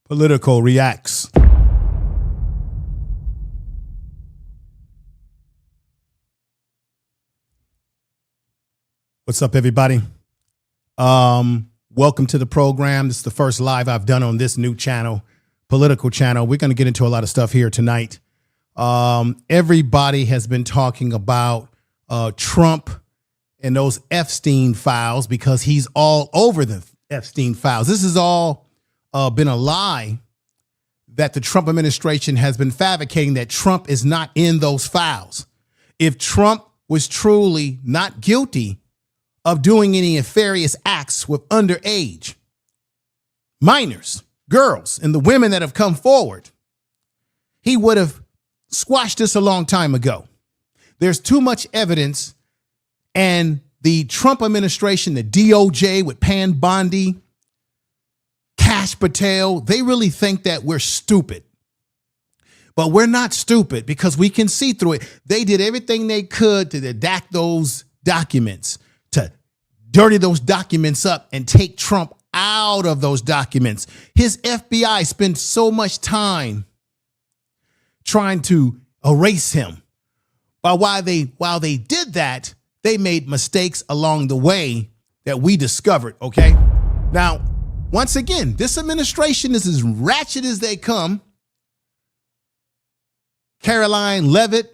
Political reacts. What's up, everybody? Welcome to the program. This is the first live I've done on this new channel, political channel. We're going to get into a lot of stuff here tonight. Everybody has been talking about Trump and those Epstein files because he's all over the Epstein files. This has all been a lie that the Trump administration has been fabricating, that Trump is not in those files. If Trump was truly not guilty of doing any nefarious acts with underage minors, girls, and the women that have come forward, he would have squashed this a long time ago. There's too much evidence, and the Trump administration, the DOJ with Pan Bondi, Kash Patel, they really think that we're stupid. But we're not stupid because we can see through it. They did everything they could to redact those documents, to dirty those documents up and take Trump out of those documents. His FBI spent so much time trying to erase him. But while they did that, they made mistakes along the way that we discovered, okay? Now, once again, this administration is as ratchet as they come. Caroline Leavitt,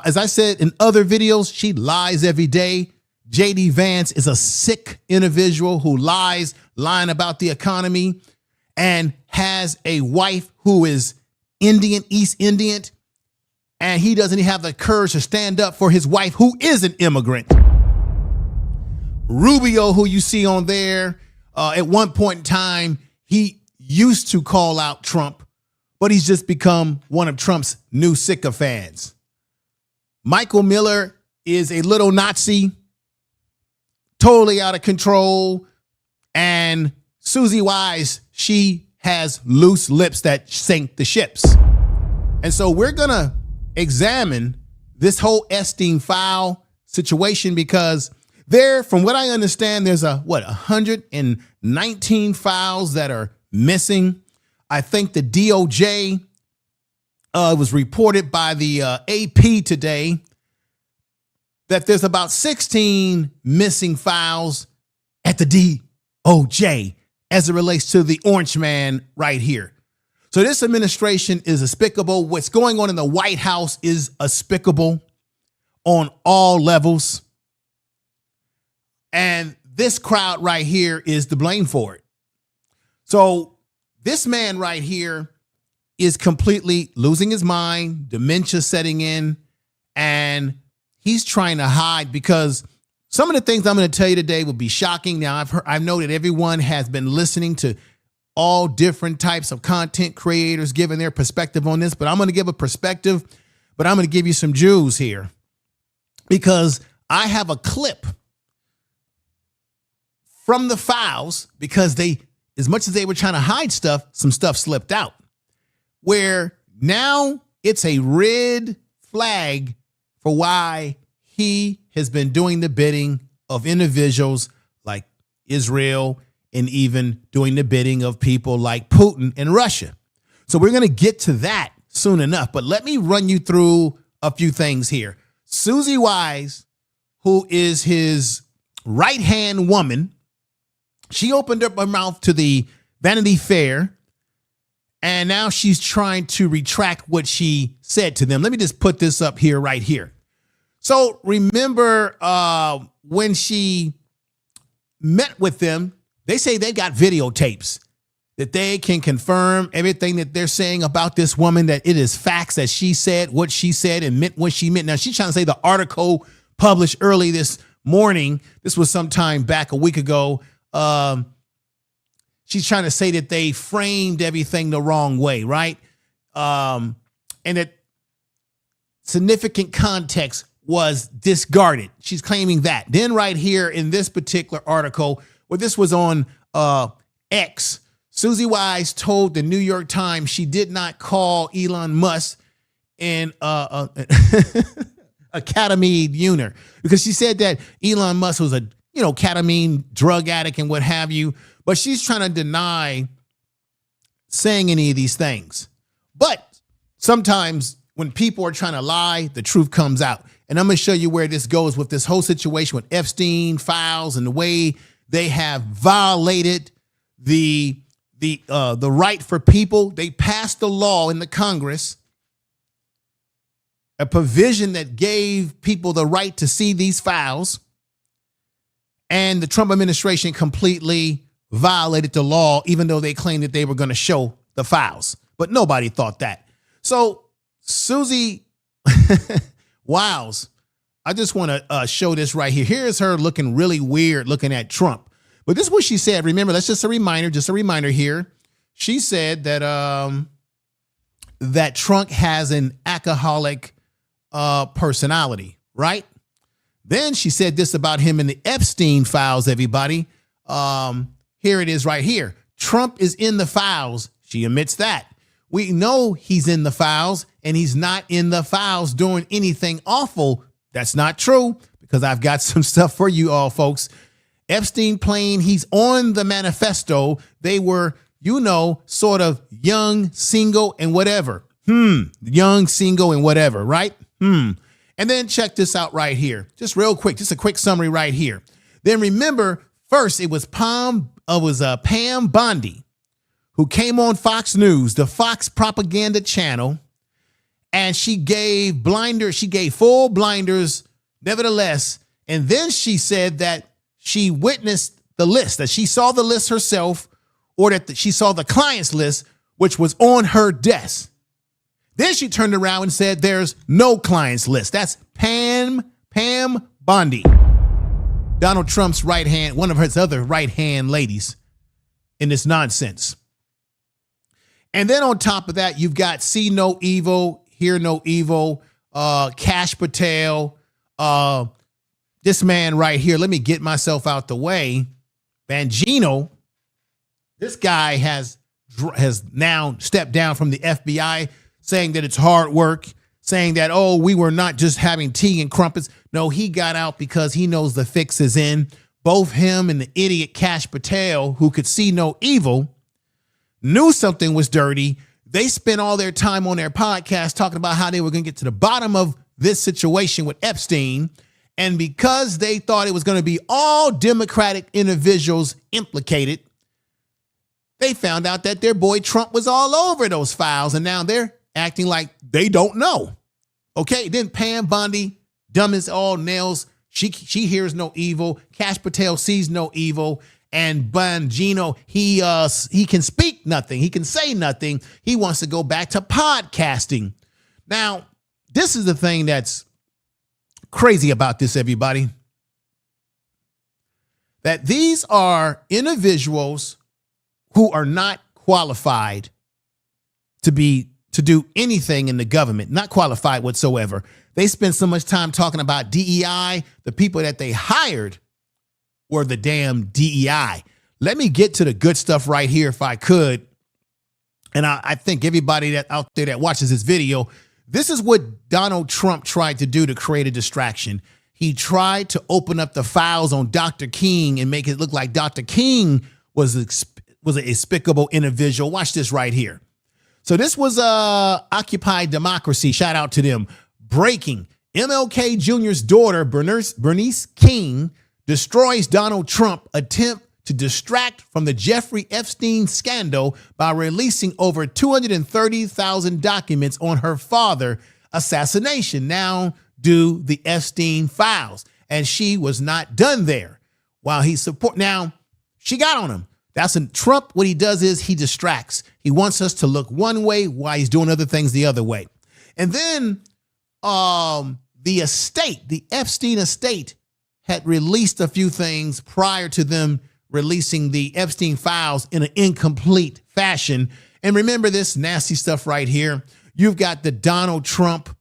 as I said in other videos, she lies every day. J.D. Vance is a sick individual who lying about the economy, and has a wife who is Indian, East Indian, and he doesn't even have the courage to stand up for his wife, who is an immigrant. Rubio, who you see on there, at one point in time, he used to call out Trump, but he's just become one of Trump's new sycophants. Michael Miller is a little Nazi, totally out of control. And Susie Wise, she has loose lips that sink the ships. And so we're going to examine this whole Epstein file situation because from what I understand, there's 119 files that are missing. I think the DOJ was reported by the AP today that there's about 16 missing files at the DOJ as it relates to the orange man right here. So this administration is despicable. What's going on in the White House is despicable on all levels. And this crowd right here is to blame for it. So this man right here is completely losing his mind, dementia setting in, and he's trying to hide because some of the things I'm going to tell you today will be shocking. Now, I know that everyone has been listening to all different types of content creators giving their perspective on this, but I'm going to give a perspective, but I'm going to give you some Jews here because I have a clip from the files because as much as they were trying to hide stuff, some stuff slipped out where now it's a red flag for why he has been doing the bidding of individuals like Israel and even doing the bidding of people like Putin and Russia. So we're going to get to that soon enough, but let me run you through a few things here. Susie Wise, who is his right-hand woman, she opened up her mouth to the Vanity Fair, and now she's trying to retract what she said to them. Let me just put this up here, right here. So remember when she met with them, they say they got videotapes that they can confirm everything that they're saying about this woman, that it is facts, that she said what she said and meant what she meant. Now, she's trying to say the article published early this morning, this was sometime back a week ago, she's trying to say that they framed everything the wrong way, right? And that significant context was discarded. She's claiming that. Then right here in this particular article, well, this was on X, Susie Wise told the New York Times she did not call Elon Musk an ketamine user because she said that Elon Musk was a ketamine drug addict and what have you. But she's trying to deny saying any of these things. But sometimes when people are trying to lie, the truth comes out. And I'm going to show you where this goes with this whole situation with Epstein files and the way they have violated the right for people. They passed a law in the Congress, a provision that gave people the right to see these files. And the Trump administration completely violated the law, even though they claimed that they were going to show the files. But nobody thought that. So Susie Wiles, I just want to show this right here. Here's her looking really weird looking at Trump. But this is what she said. Remember, that's just a reminder here. She said that that Trump has an alcoholic personality, right? Then she said this about him in the Epstein files, everybody. Here it is right here. Trump is in the files. She admits that. We know he's in the files, and he's not in the files doing anything awful. That's not true, because I've got some stuff for you all, folks. Epstein plane, he's on the manifesto. They were, you know, sort of young, single, and whatever. Young, single, and whatever, right? And then check this out right here. Just real quick, just a quick summary right here. Then remember, first it was Pam Bondi, who came on Fox News, the Fox propaganda channel, and she gave full blinders nevertheless. And then she said that she witnessed the list, that she saw the list herself, or that she saw the client's list, which was on her desk. Then she turned around and said there's no client's list. That's Pam Bondi, Donald Trump's right hand, one of his other right hand ladies in this nonsense. And then on top of that, you've got see no evil, hear no evil, Kash Patel, this man right here. Let me get myself out the way. Bangino, this guy has now stepped down from the FBI, saying that it's hard work, saying that, oh, we were not just having tea and crumpets. No, he got out because he knows the fix is in. Both him and the idiot Kash Patel, who could see no evil, knew something was dirty. They spent all their time on their podcast talking about how they were going to get to the bottom of this situation with Epstein. And because they thought it was going to be all Democratic individuals implicated, they found out that their boy Trump was all over those files. And now they're acting like they don't know. Okay, then Pam Bondi, dumb as all nails. She hears no evil. Kash Patel sees no evil. And Bangino, he can speak nothing. He can say nothing. He wants to go back to podcasting. Now, this is the thing that's crazy about this, everybody. That these are individuals who are not qualified to do anything in the government, not qualified whatsoever. They spend so much time talking about DEI. The people that they hired were the damn DEI. Let me get to the good stuff right here if I could. And I think everybody that out there that watches this video, this is what Donald Trump tried to do to create a distraction. He tried to open up the files on Dr. King and make it look like Dr. King was an despicable individual. Watch this right here. So this was Occupy Democracy. Shout out to them. Breaking. MLK Jr.'s daughter, Bernice King, destroys Donald Trump attempt to distract from the Jeffrey Epstein scandal by releasing over 230,000 documents on her father assassination. Now do the Epstein files. And she was not done there. While he now she got on him. That's in Trump. What he does is he distracts. He wants us to look one way while he's doing other things the other way. And then the estate, the Epstein estate, had released a few things prior to them releasing the Epstein files in an incomplete fashion. And remember this nasty stuff right here. You've got the Donald Trump,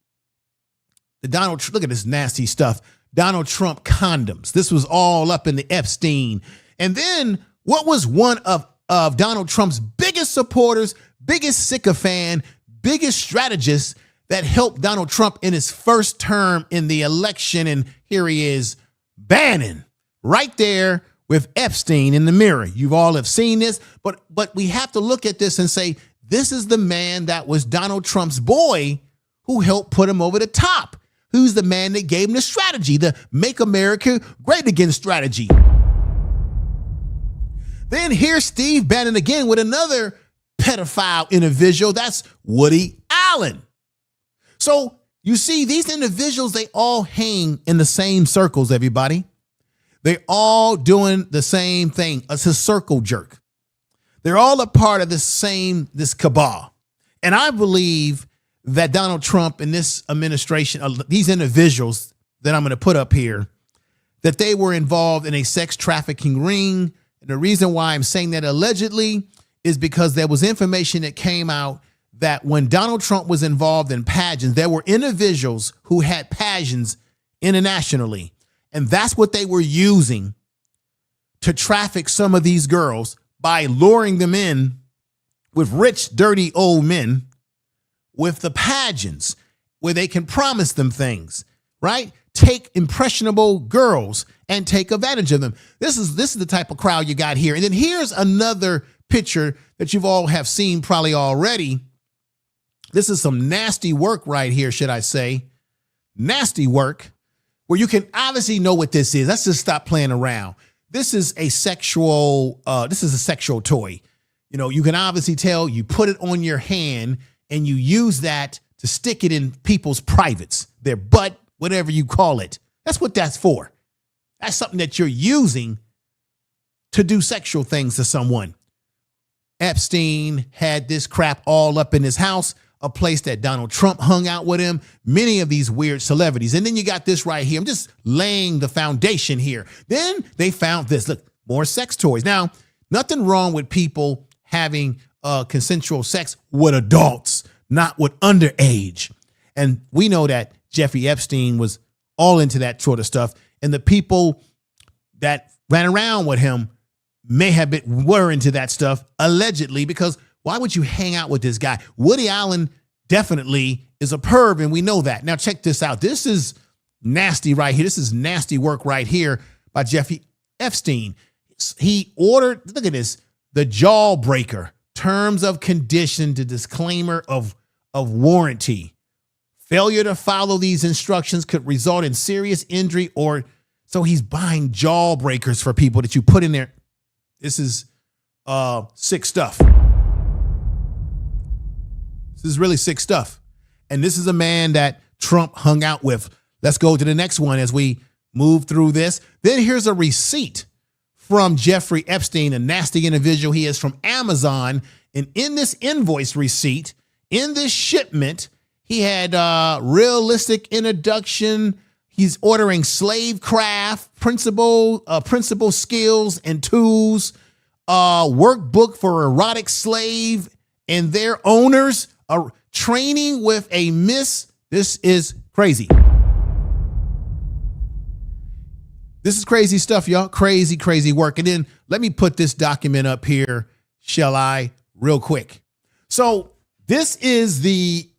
look at this nasty stuff. Donald Trump condoms. This was all up in the Epstein. And then what was one of Donald Trump's biggest supporters, biggest sycophant, biggest strategist that helped Donald Trump in his first term in the election? And here he is, Bannon, right there with Epstein in the mirror. You've all have seen this, but we have to look at this and say, this is the man that was Donald Trump's boy who helped put him over the top. Who's the man that gave him the strategy, the Make America Great Again strategy. Then here's Steve Bannon again with another pedophile individual. That's Woody Allen. So you see, these individuals, they all hang in the same circles, everybody. They're all doing the same thing. It's a circle jerk. They're all a part of this cabal. And I believe that Donald Trump and this administration, these individuals that I'm going to put up here, that they were involved in a sex trafficking ring. And the reason why I'm saying that allegedly is because there was information that came out that when Donald Trump was involved in pageants, there were individuals who had pageants internationally. And that's what they were using to traffic some of these girls by luring them in with rich, dirty old men with the pageants where they can promise them things, right? Take impressionable girls and take advantage of them. This is the type of crowd you got here. And then here's another picture that you've all have seen probably already. This is some nasty work right here, should I say. Nasty work where you can obviously know what this is. Let's just stop playing around. This is a sexual toy. You know, you can obviously tell you put it on your hand and you use that to stick it in people's privates, their butt, whatever you call it. That's what that's for. That's something that you're using to do sexual things to someone. Epstein had this crap all up in his house, a place that Donald Trump hung out with him, many of these weird celebrities. And then you got this right here. I'm just laying the foundation here. Then they found this. Look, more sex toys. Now, nothing wrong with people having consensual sex with adults, not with underage. And we know that Jeffrey Epstein was all into that sort of stuff. And the people that ran around with him were into that stuff, allegedly, because why would you hang out with this guy? Woody Allen definitely is a perv, and we know that. Now, check this out. This is nasty right here. This is nasty work right here by Jeffrey Epstein. He ordered, look at this, the Jawbreaker, terms of condition to disclaimer of warranty. Failure to follow these instructions could result in serious injury or, so he's buying jawbreakers for people that you put in there. This is sick stuff. This is really sick stuff. And this is a man that Trump hung out with. Let's go to the next one as we move through this. Then here's a receipt from Jeffrey Epstein, a nasty individual. He is from Amazon. And in this invoice receipt, in this shipment, he had realistic introduction. He's ordering slave craft, principal skills and tools, workbook for erotic slave and their owners, training with a miss. This is crazy. This is crazy stuff, y'all. Crazy, crazy work. And then let me put this document up here, shall I, real quick. So this is the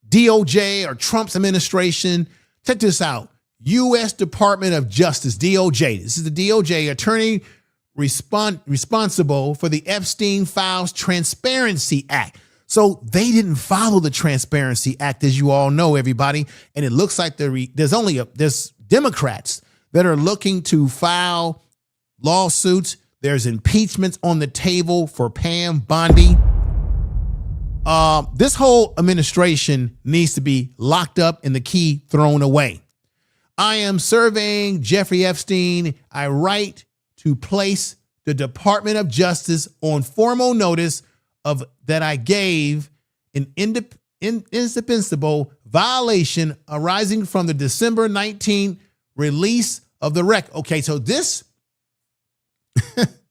DOJ or Trump's administration. Check this out. U.S. Department of Justice, DOJ. This is the DOJ attorney responsible for the Epstein Files Transparency Act. So they didn't follow the Transparency Act, as you all know, everybody. And it looks like there's Democrats that are looking to file lawsuits. There's impeachments on the table for Pam Bondi. This whole administration needs to be locked up and the key thrown away. I am surveying Jeffrey Epstein. I write to place the Department of Justice on formal notice of that I gave an indispensable violation arising from the December 19th release of the record. Okay, so this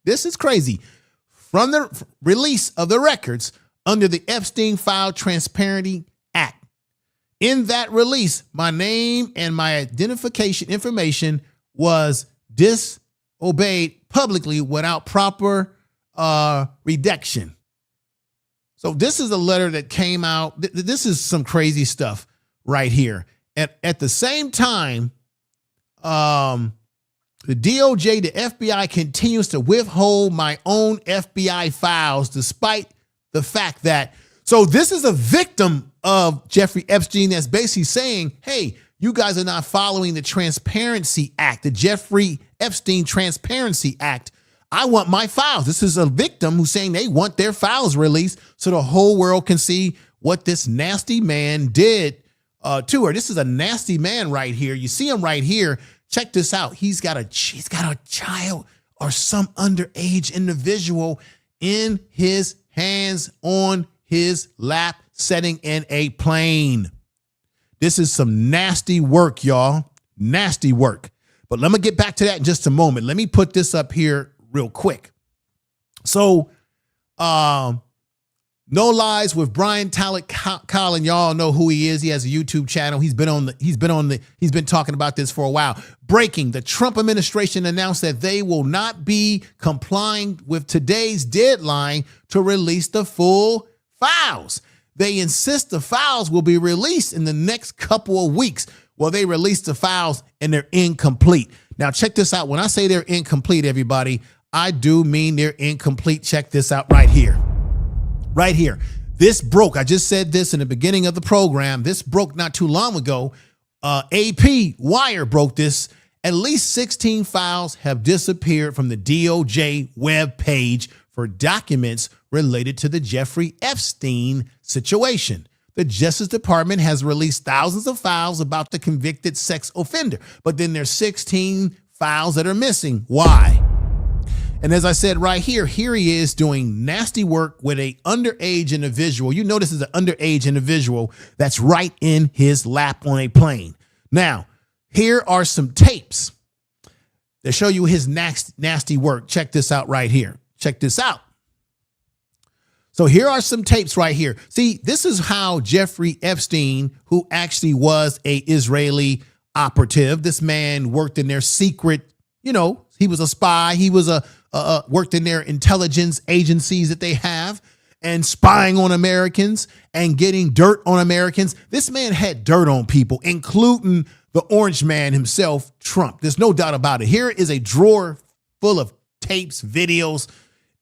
is crazy. From the release of the records under the Epstein File Transparency Act. In that release, my name and my identification information was disobeyed publicly without proper redaction. So this is a letter that came out. This is some crazy stuff right here. At the same time, The DOJ, the FBI continues to withhold my own FBI files despite the fact that, so this is a victim of Jeffrey Epstein that's basically saying, hey, you guys are not following the Transparency Act, the Jeffrey Epstein Transparency Act. I want my files. This is a victim who's saying they want their files released so the whole world can see what this nasty man did to her. This is a nasty man right here. You see him right here. Check this out. He's got a child or some underage individual in his hands on his lap, sitting in a plane. This is some nasty work, y'all. Nasty work. But let me get back to that in just a moment. Let me put this up here real quick. So, No Lies with Brian Collin. Y'all know who he is. He has a YouTube channel. He's been talking about this for a while. Breaking: the Trump administration announced that they will not be complying with today's deadline to release the full files. They insist the files will be released in the next couple of weeks. Well, they released the files and they're incomplete. Now, check this out. When I say they're incomplete, everybody, I do mean they're incomplete. Check this out right here. Right here. This broke. I just said this in the beginning of the program. This broke not too long ago. AP Wire broke this. At least 16 files have disappeared from the DOJ web page for documents related to the Jeffrey Epstein situation. The Justice Department has released thousands of files about the convicted sex offender, but then there's 16 files that are missing. Why? And as I said right here, here he is doing nasty work with a underage individual. You know, this is an underage individual that's right in his lap on a plane. Now, here are some tapes that show you his nasty work. Check this out right here. Check this out. So here are some tapes right here. See, this is how Jeffrey Epstein, who actually was a Israeli operative, this man worked in their secret, you know, he was a spy. He was worked in their intelligence agencies that they have and spying on Americans and getting dirt on Americans. This man had dirt on people, including the orange man himself, Trump. There's no doubt about it. Here is a drawer full of tapes, videos,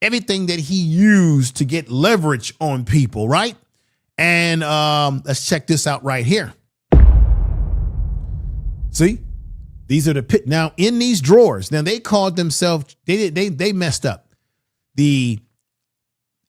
everything that he used to get leverage on people, right? And let's check this out right here. See? These are the pit. Now, in these drawers, now they called themselves, they messed up. The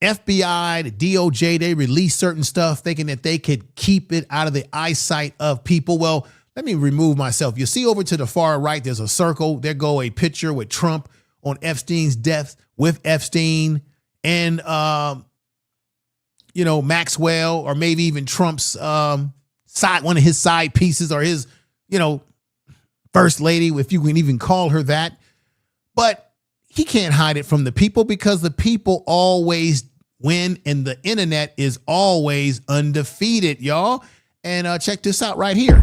FBI, the DOJ, they released certain stuff thinking that they could keep it out of the eyesight of people. Well, let me remove myself. You see over to the far right, there's a circle. There go a picture with Trump on Epstein's death with Epstein and, you know, Maxwell, or maybe even Trump's one of his side pieces, or his, you know, first lady, if you can even call her that. But he can't hide it from the people, because the people always win and the internet is always undefeated, y'all. And check this out right here.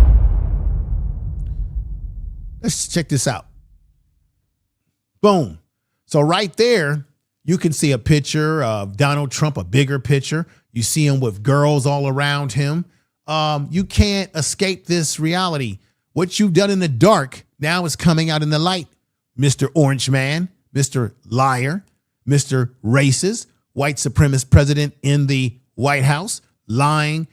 Let's check this out. Boom. So right there, you can see a picture of Donald Trump, a bigger picture. You see him with girls all around him. You can't escape this reality. What you've done in the dark now is coming out in the light. Mr. Orange Man, Mr. Liar, Mr. Racist, white supremacist president in the White House, lying,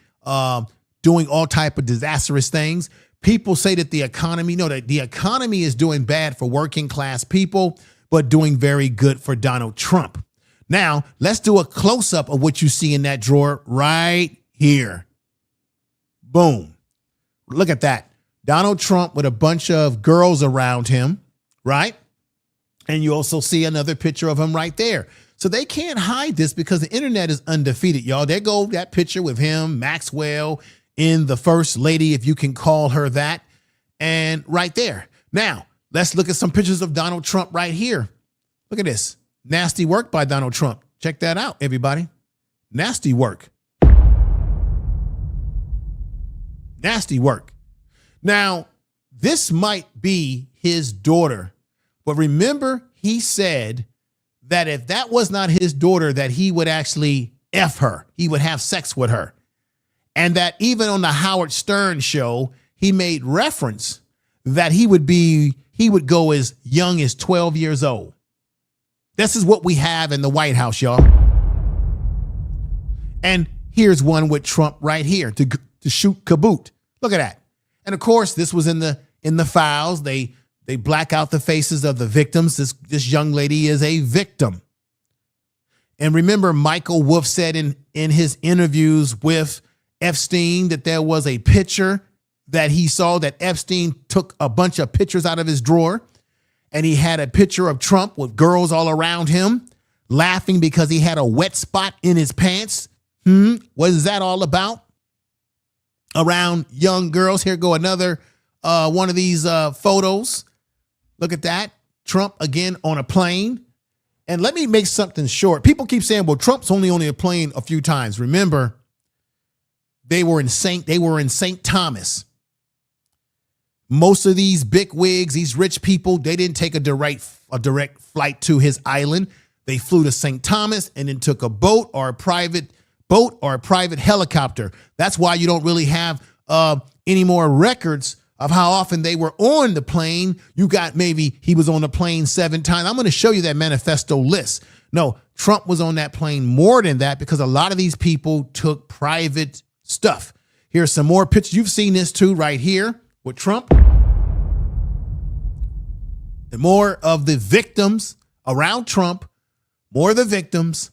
doing all type of disastrous things. People say that the economy, no, that the economy is doing bad for working class people, but doing very good for Donald Trump. Now, let's do a close-up of what you see in that drawer right here. Boom. Look at that. Donald Trump with a bunch of girls around him, right? And you also see another picture of him right there. So they can't hide this because the internet is undefeated, y'all. There go that picture with him, Maxwell, in the first lady, if you can call her that, and right there. Now, let's look at some pictures of Donald Trump right here. Look at this. Nasty work by Donald Trump. Check that out, everybody. Nasty work. Nasty work. Now, this might be his daughter, but remember, he said that if that was not his daughter, that he would actually F her. He would have sex with her. And that even on the Howard Stern show, he made reference that he would go as young as 12 years old. This is what we have in the White House, y'all. And here's one with Trump right here to shoot kaboot. Look at that. And of course, this was in the files. They black out the faces of the victims. This young lady is a victim. And remember, Michael Wolff said in his interviews with Epstein that there was a picture that he saw that Epstein took a bunch of pictures out of his drawer. And he had a picture of Trump with girls all around him laughing because he had a wet spot in his pants. What is that all about? Around young girls. Here go another one of these photos. Look at that. Trump again on a plane. And let me make something short. People keep saying, well, Trump's only on a plane a few times. Remember, they were in St. Thomas. Most of these big wigs, these rich people, they didn't take a direct flight to his island. They flew to St. Thomas and then took a boat or a private helicopter. That's why you don't really have any more records of how often they were on the plane. You got maybe he was on the plane 7 times. I'm going to show you that manifesto list. No, Trump was on that plane more than that because a lot of these people took private stuff. Here's some more pictures. You've seen this too right here with Trump. The more of the victims around Trump, more of the victims.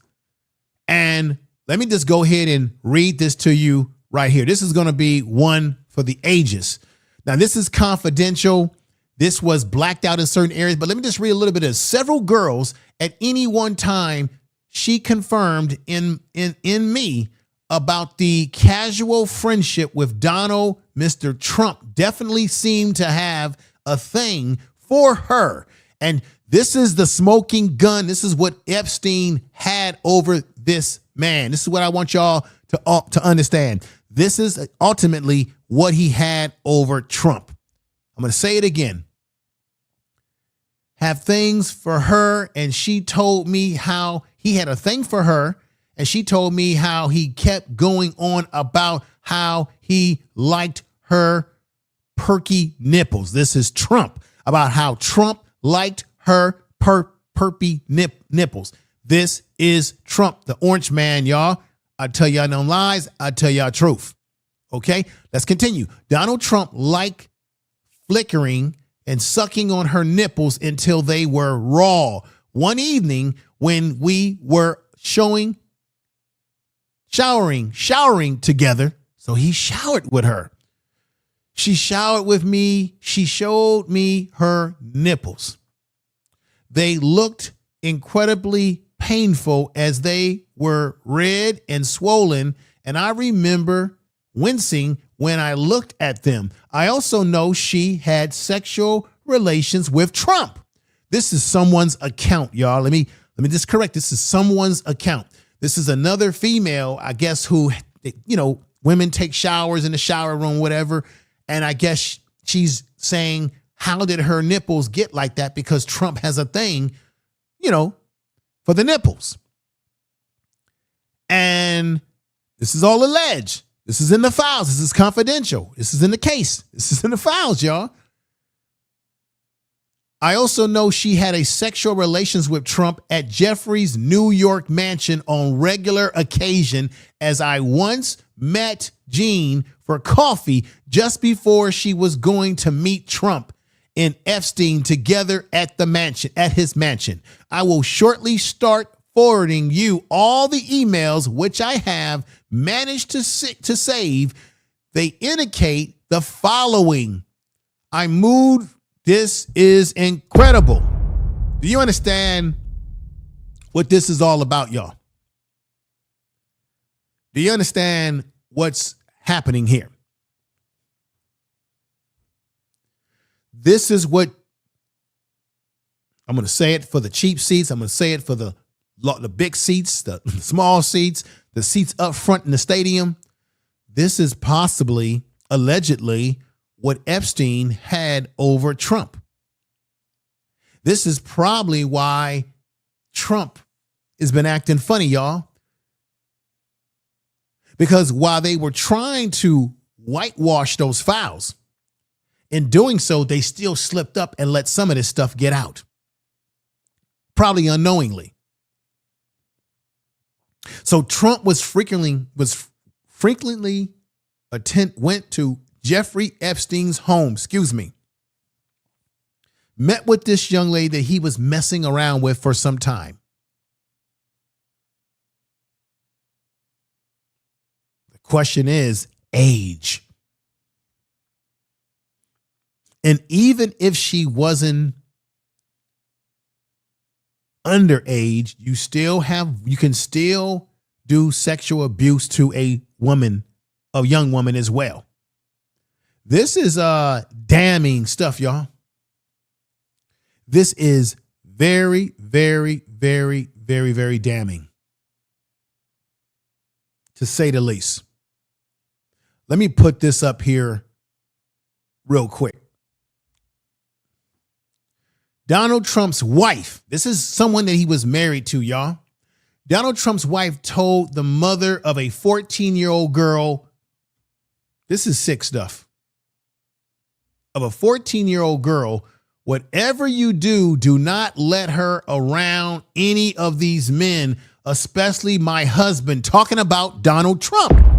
And let me just go ahead and read this to you right here. This is going to be one for the ages. Now, this is confidential. This was blacked out in certain areas, but let me just read a little bit of several girls at any one time. She confirmed in me about the casual friendship with Donald. Mr. Trump definitely seemed to have a thing for her. And this is the smoking gun. This is what Epstein had over this man. This is what I want y'all to understand. This is ultimately what he had over Trump. I'm going to say it again. Have things for her. And she told me how he had a thing for her. And she told me how he kept going on about how he liked her perky nipples. This is Trump, about how Trump liked her perky nipples. This is Trump, the orange man, y'all. I tell y'all no lies. I tell y'all truth. Okay, let's continue. Donald Trump liked flickering and sucking on her nipples until they were raw. One evening when we were showering together. So he showered with her. She showered with me. She showed me her nipples. They looked incredibly painful as they were red and swollen. And I remember wincing when I looked at them. I also know she had sexual relations with Trump. This is someone's account, y'all. Let me just correct. This is someone's account. This is another female, I guess, who, women take showers in the shower room, whatever. And I guess she's saying, how did her nipples get like that? Because Trump has a thing, for the nipples. And this is all alleged. This is in the files. This is confidential. This is in the case. This is in the files, y'all. I also know she had a sexual relations with Trump at Jeffrey's New York mansion on regular occasion, as I once met Jean for coffee just before she was going to meet Trump and Epstein together at his mansion. I will shortly start forwarding you all the emails which I have managed to save. They indicate the following. I moved. This is incredible. Do you understand what this is all about, y'all? Do you understand what's happening here? This is what I'm going to say it for the cheap seats. I'm going to say it for the big seats, the small seats, the seats up front in the stadium. This is possibly, allegedly, what Epstein had over Trump. This is probably why Trump has been acting funny, y'all. Because while they were trying to whitewash those files In doing so, they still slipped up and let some of this stuff get out, probably unknowingly. So Trump went to Jeffrey Epstein's home, met with this young lady that he was messing around with for some time. The question is age. And even if she wasn't underage, you can still do sexual abuse to a young woman as well. This is damning stuff, y'all. This is very, very, very, very, very damning, to say the least. Let me put this up here real quick. Donald Trump's wife, this is someone that he was married to, y'all. Donald Trump's wife told the mother of a 14-year-old girl, this is sick stuff, of a 14-year-old girl, whatever you do, do not let her around any of these men, especially my husband, talking about Donald Trump.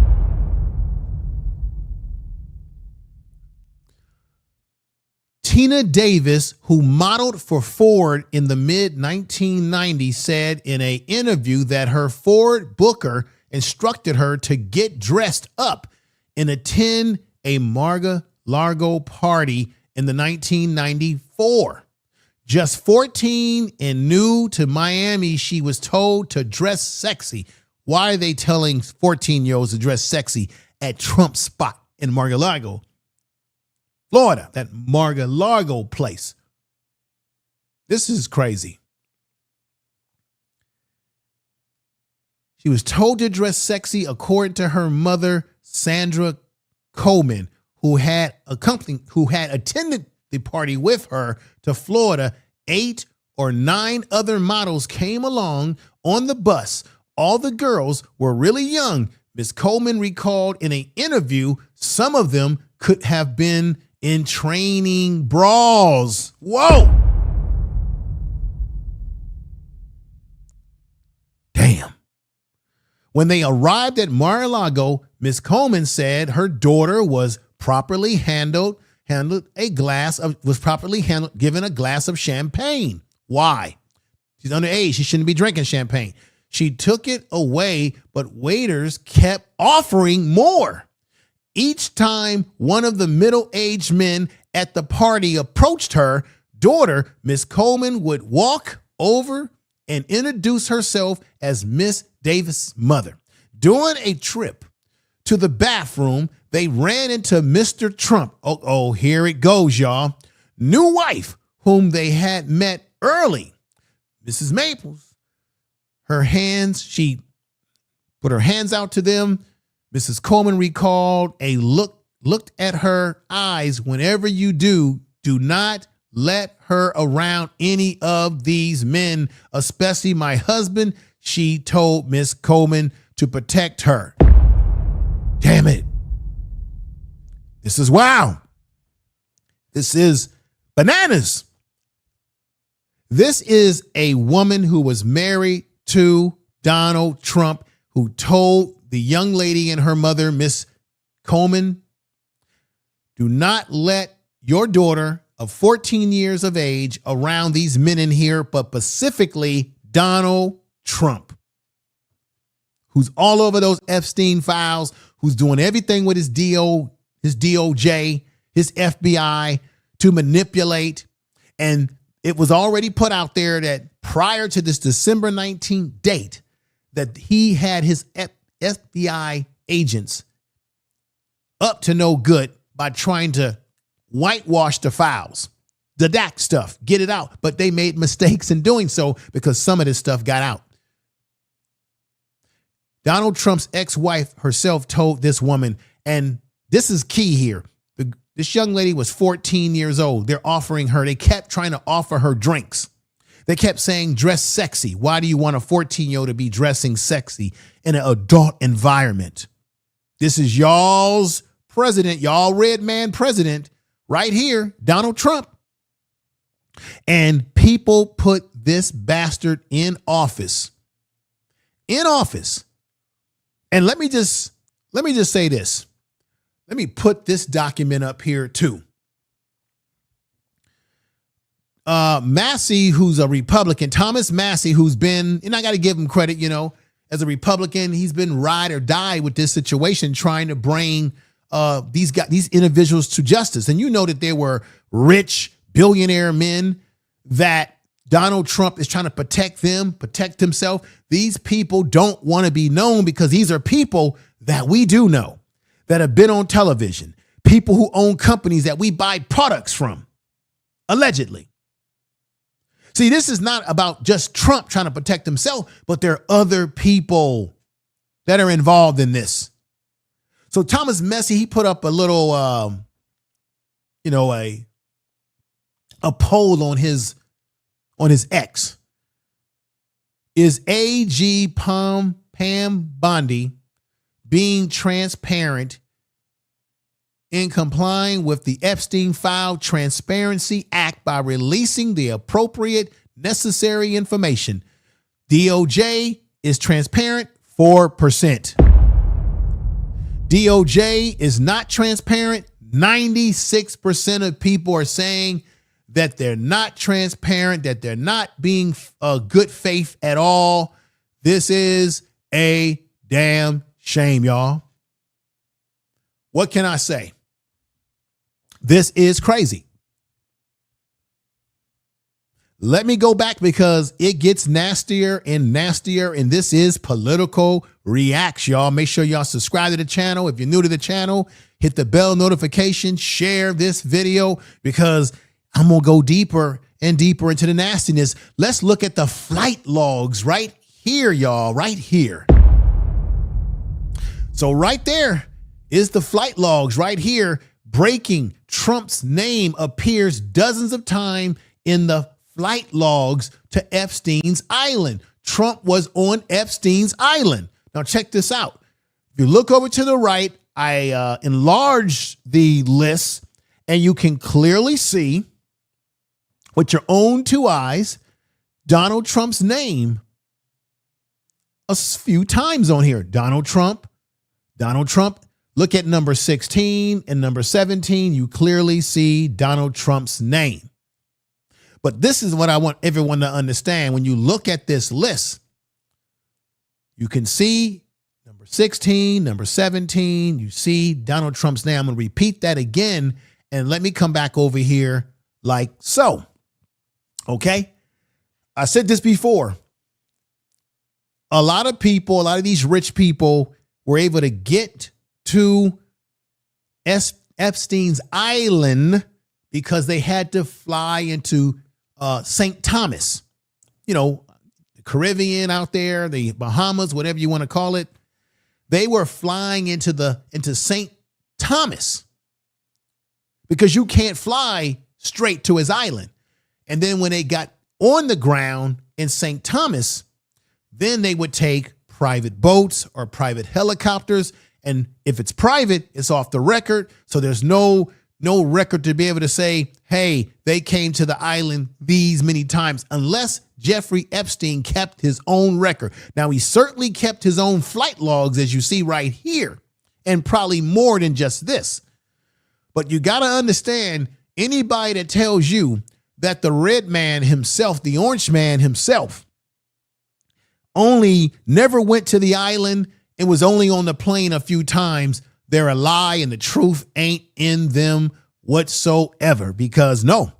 Tina Davis, who modeled for Ford in the mid-1990s, said in an interview that her Ford booker instructed her to get dressed up and attend a Mar-a-Lago party in the 1994. Just 14 and new to Miami, she was told to dress sexy. Why are they telling 14-year-olds to dress sexy at Trump's spot in Mar-a-Lago, Florida, that Mar-a-Lago place? This is crazy. She was told to dress sexy, according to her mother, Sandra Coleman, who had attended the party with her to Florida. 8 or 9 other models came along on the bus. All the girls were really young. Ms. Coleman recalled in an interview, some of them could have been in training bras. Whoa. Damn. When they arrived at Mar-a-Lago, Ms. Coleman said her daughter was properly given a glass of champagne. Why? She's underage. She shouldn't be drinking champagne. She took it away, but waiters kept offering more. Each time one of the middle-aged men at the party approached her daughter, Miss Coleman would walk over and introduce herself as Miss Davis' mother. During a trip to the bathroom, they ran into Mr. Trump. Oh, here it goes, y'all. New wife, whom they had met early, Mrs. Maples. She put her hands out to them. Mrs. Coleman recalled looked at her eyes. Whenever you do not let her around any of these men, especially my husband, she told Miss Coleman to protect her. Damn it. This is wow. This is bananas. This is a woman who was married to Donald Trump, who told the young lady and her mother, Miss Coleman, do not let your daughter of 14 years of age around these men in here, but specifically Donald Trump, who's all over those Epstein files, who's doing everything with his DOJ, his FBI to manipulate. And it was already put out there that prior to this December 19th date, that he had his FBI agents up to no good by trying to whitewash the files, deduct stuff, get it out. But they made mistakes in doing so because some of this stuff got out. Donald Trump's ex-wife herself told this woman, and this is key here. This young lady was 14 years old. They kept trying to offer her drinks. They kept saying, dress sexy. Why do you want a 14-year-old to be dressing sexy in an adult environment? This is y'all's president, y'all red man president, right here, Donald Trump. And people put this bastard in office. In office. And let me just say this. Let me put this document up here too. Massey, who's a Republican, Thomas Massey, who's been, and I got to give him credit, you know, as a Republican, he's been ride or die with this situation, trying to bring these individuals to justice. And you know that there were rich billionaire men that Donald Trump is trying to protect them, protect himself. These people don't want to be known because these are people that we do know, that have been on television, people who own companies that we buy products from, allegedly. See, this is not about just Trump trying to protect himself, but there are other people that are involved in this. So Thomas Massey, he put up a little, a poll on his X. Is AG Pam Bondi being transparent in complying with the Epstein File Transparency Act by releasing the appropriate necessary information? DOJ is transparent, 4%. DOJ is not transparent. 96% of people are saying that they're not transparent, that they're not being good faith at all. This is a damn shame, y'all. What can I say? This is crazy. Let me go back because it gets nastier and nastier, and this is Political Reacts, y'all. Make sure y'all subscribe to the channel. If you're new to the channel, hit the bell notification, share this video, because I'm going to go deeper and deeper into the nastiness. Let's look at the flight logs right here, y'all, right here. So right there is the flight logs right here. Breaking: Trump's name appears dozens of times in the flight logs to Epstein's island. Trump was on Epstein's island. Now check this out. If you look over to the right, I enlarged the list, and you can clearly see with your own two eyes Donald Trump's name a few times on here. Donald Trump. Look at number 16 and number 17. You clearly see Donald Trump's name. But this is what I want everyone to understand. When you look at this list, you can see number 16, number 17. You see Donald Trump's name. I'm going to repeat that again, and let me come back over here like so. Okay? I said this before. A lot of people, a lot of these rich people were able to get to Epstein's island because they had to fly into St. Thomas, you know, the Caribbean out there, the Bahamas, whatever you want to call it. They were flying into St. Thomas because you can't fly straight to his island. And then when they got on the ground in St. Thomas, then they would take private boats or private helicopters. And if it's private, it's off the record. So there's no record to be able to say, hey, they came to the island these many times, unless Jeffrey Epstein kept his own record. Now, he certainly kept his own flight logs, as you see right here, and probably more than just this. But you got to understand, anybody that tells you that the red man himself, the orange man himself, only never went to the island and was only on the plane a few times, they're a lie, and the truth ain't in them whatsoever. Because no,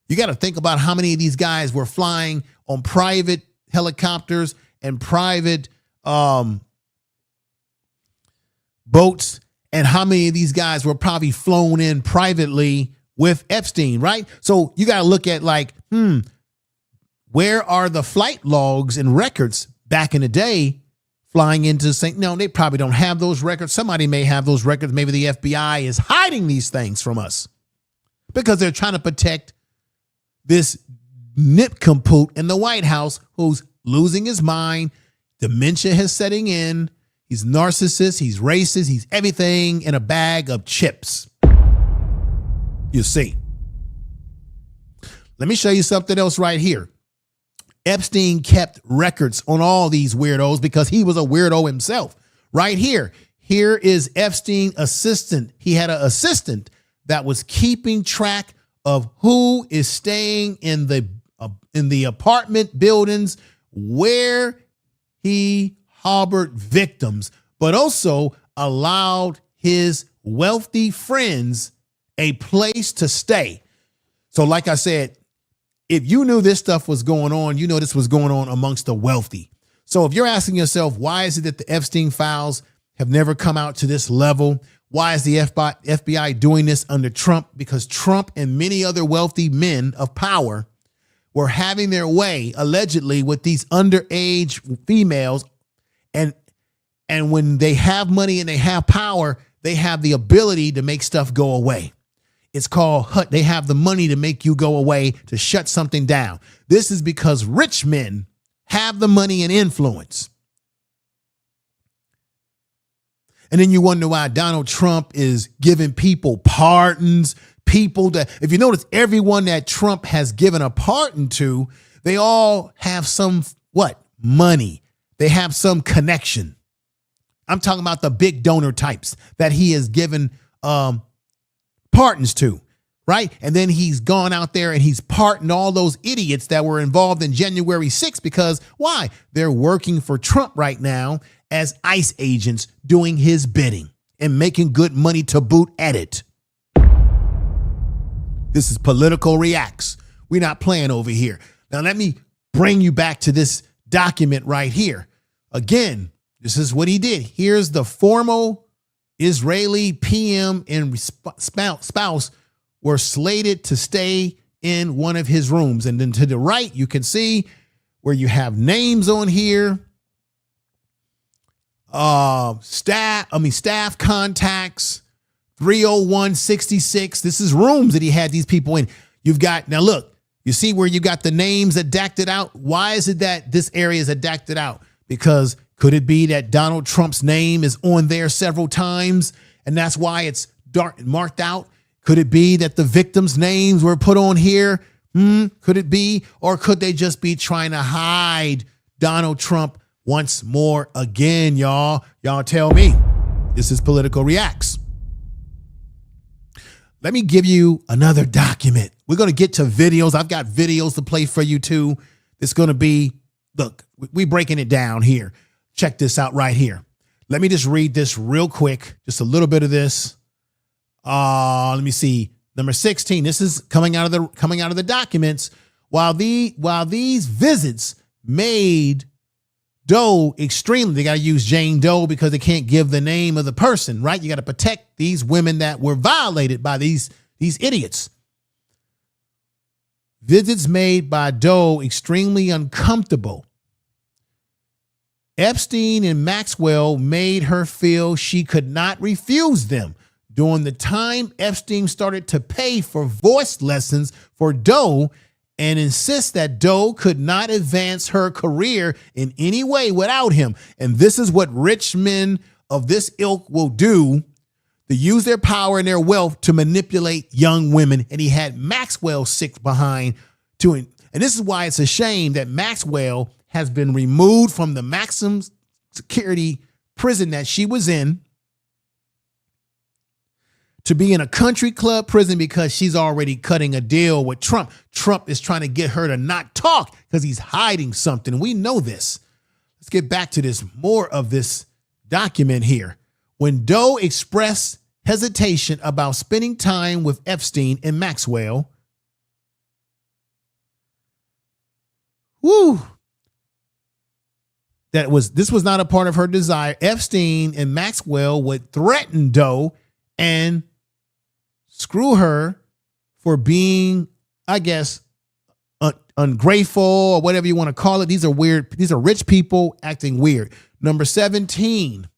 you got to think about how many of these guys were flying on private helicopters and private boats, and how many of these guys were probably flown in privately with Epstein, right? So you got to look at like, where are the flight logs and records back in the day flying into St. No, they probably don't have those records. Somebody may have those records. Maybe the FBI is hiding these things from us because they're trying to protect this nincompoop in the White House who's losing his mind. Dementia is setting in. He's narcissist. He's racist. He's everything in a bag of chips. You see. Let me show you something else right here. Epstein kept records on all these weirdos because he was a weirdo himself. Right here. Here is Epstein assistant. He had an assistant that was keeping track of who is staying in the apartment buildings where he harbored victims, but also allowed his wealthy friends a place to stay. So like I said, if you knew this stuff was going on, you know this was going on amongst the wealthy. So if you're asking yourself, why is it that the Epstein files have never come out to this level? Why is the FBI doing this under Trump? Because Trump and many other wealthy men of power were having their way, allegedly, with these underage females. And when they have money and they have power, they have the ability to make stuff go away. It's called HUT. They have the money to make you go away, to shut something down. This is because rich men have the money and influence. And then you wonder why Donald Trump is giving people pardons. People that, if you notice, everyone that Trump has given a pardon to, they all have some, what? Money. They have some connection. I'm talking about the big donor types that he has given pardons to, right? And then he's gone out there and he's pardoned all those idiots that were involved in January 6th because why? They're working for Trump right now as ICE agents doing his bidding and making good money to boot at it. This is Political Reacts. We're not playing over here. Now, let me bring you back to this document right here. Again, this is what he did. Here's the formal Israeli PM and spouse were slated to stay in one of his rooms. And then to the right, you can see where you have names on here. Staff contacts, 30166. This is rooms that he had these people in. You've got, now look, you see where you got the names redacted out? Why is it that this area is redacted out? Because could it be that Donald Trump's name is on there several times and that's why it's marked out? Could it be that the victims' names were put on here? Could it be? Or could they just be trying to hide Donald Trump once more again, y'all? Y'all tell me. This is Political Reacts. Let me give you another document. We're going to get to videos. I've got videos to play for you too. It's going to be, look, we're breaking it down here. Check this out right here. Let me just read this real quick. Just a little bit of this. Let me see. Number 16. This is coming out of the documents. While these visits made Doe extremely, they got to use Jane Doe because they can't give the name of the person, right? You got to protect these women that were violated by these idiots. Visits made by Doe extremely uncomfortable. Epstein and Maxwell made her feel she could not refuse them. During the time, Epstein started to pay for voice lessons for Doe and insist that Doe could not advance her career in any way without him. And this is what rich men of this ilk will do, to use their power and their wealth to manipulate young women. And he had Maxwell sick behind to him. And this is why it's a shame that Maxwell has been removed from the maximum security prison that she was in to be in a country club prison because she's already cutting a deal with Trump. Trump is trying to get her to not talk because he's hiding something. We know this. Let's get back to this, more of this document here. When Doe expressed hesitation about spending time with Epstein and Maxwell, this was not a part of her desire. Epstein and Maxwell would threaten Doe and screw her for being, I guess, ungrateful or whatever you want to call it. These are weird. These are rich people acting weird. Number 17,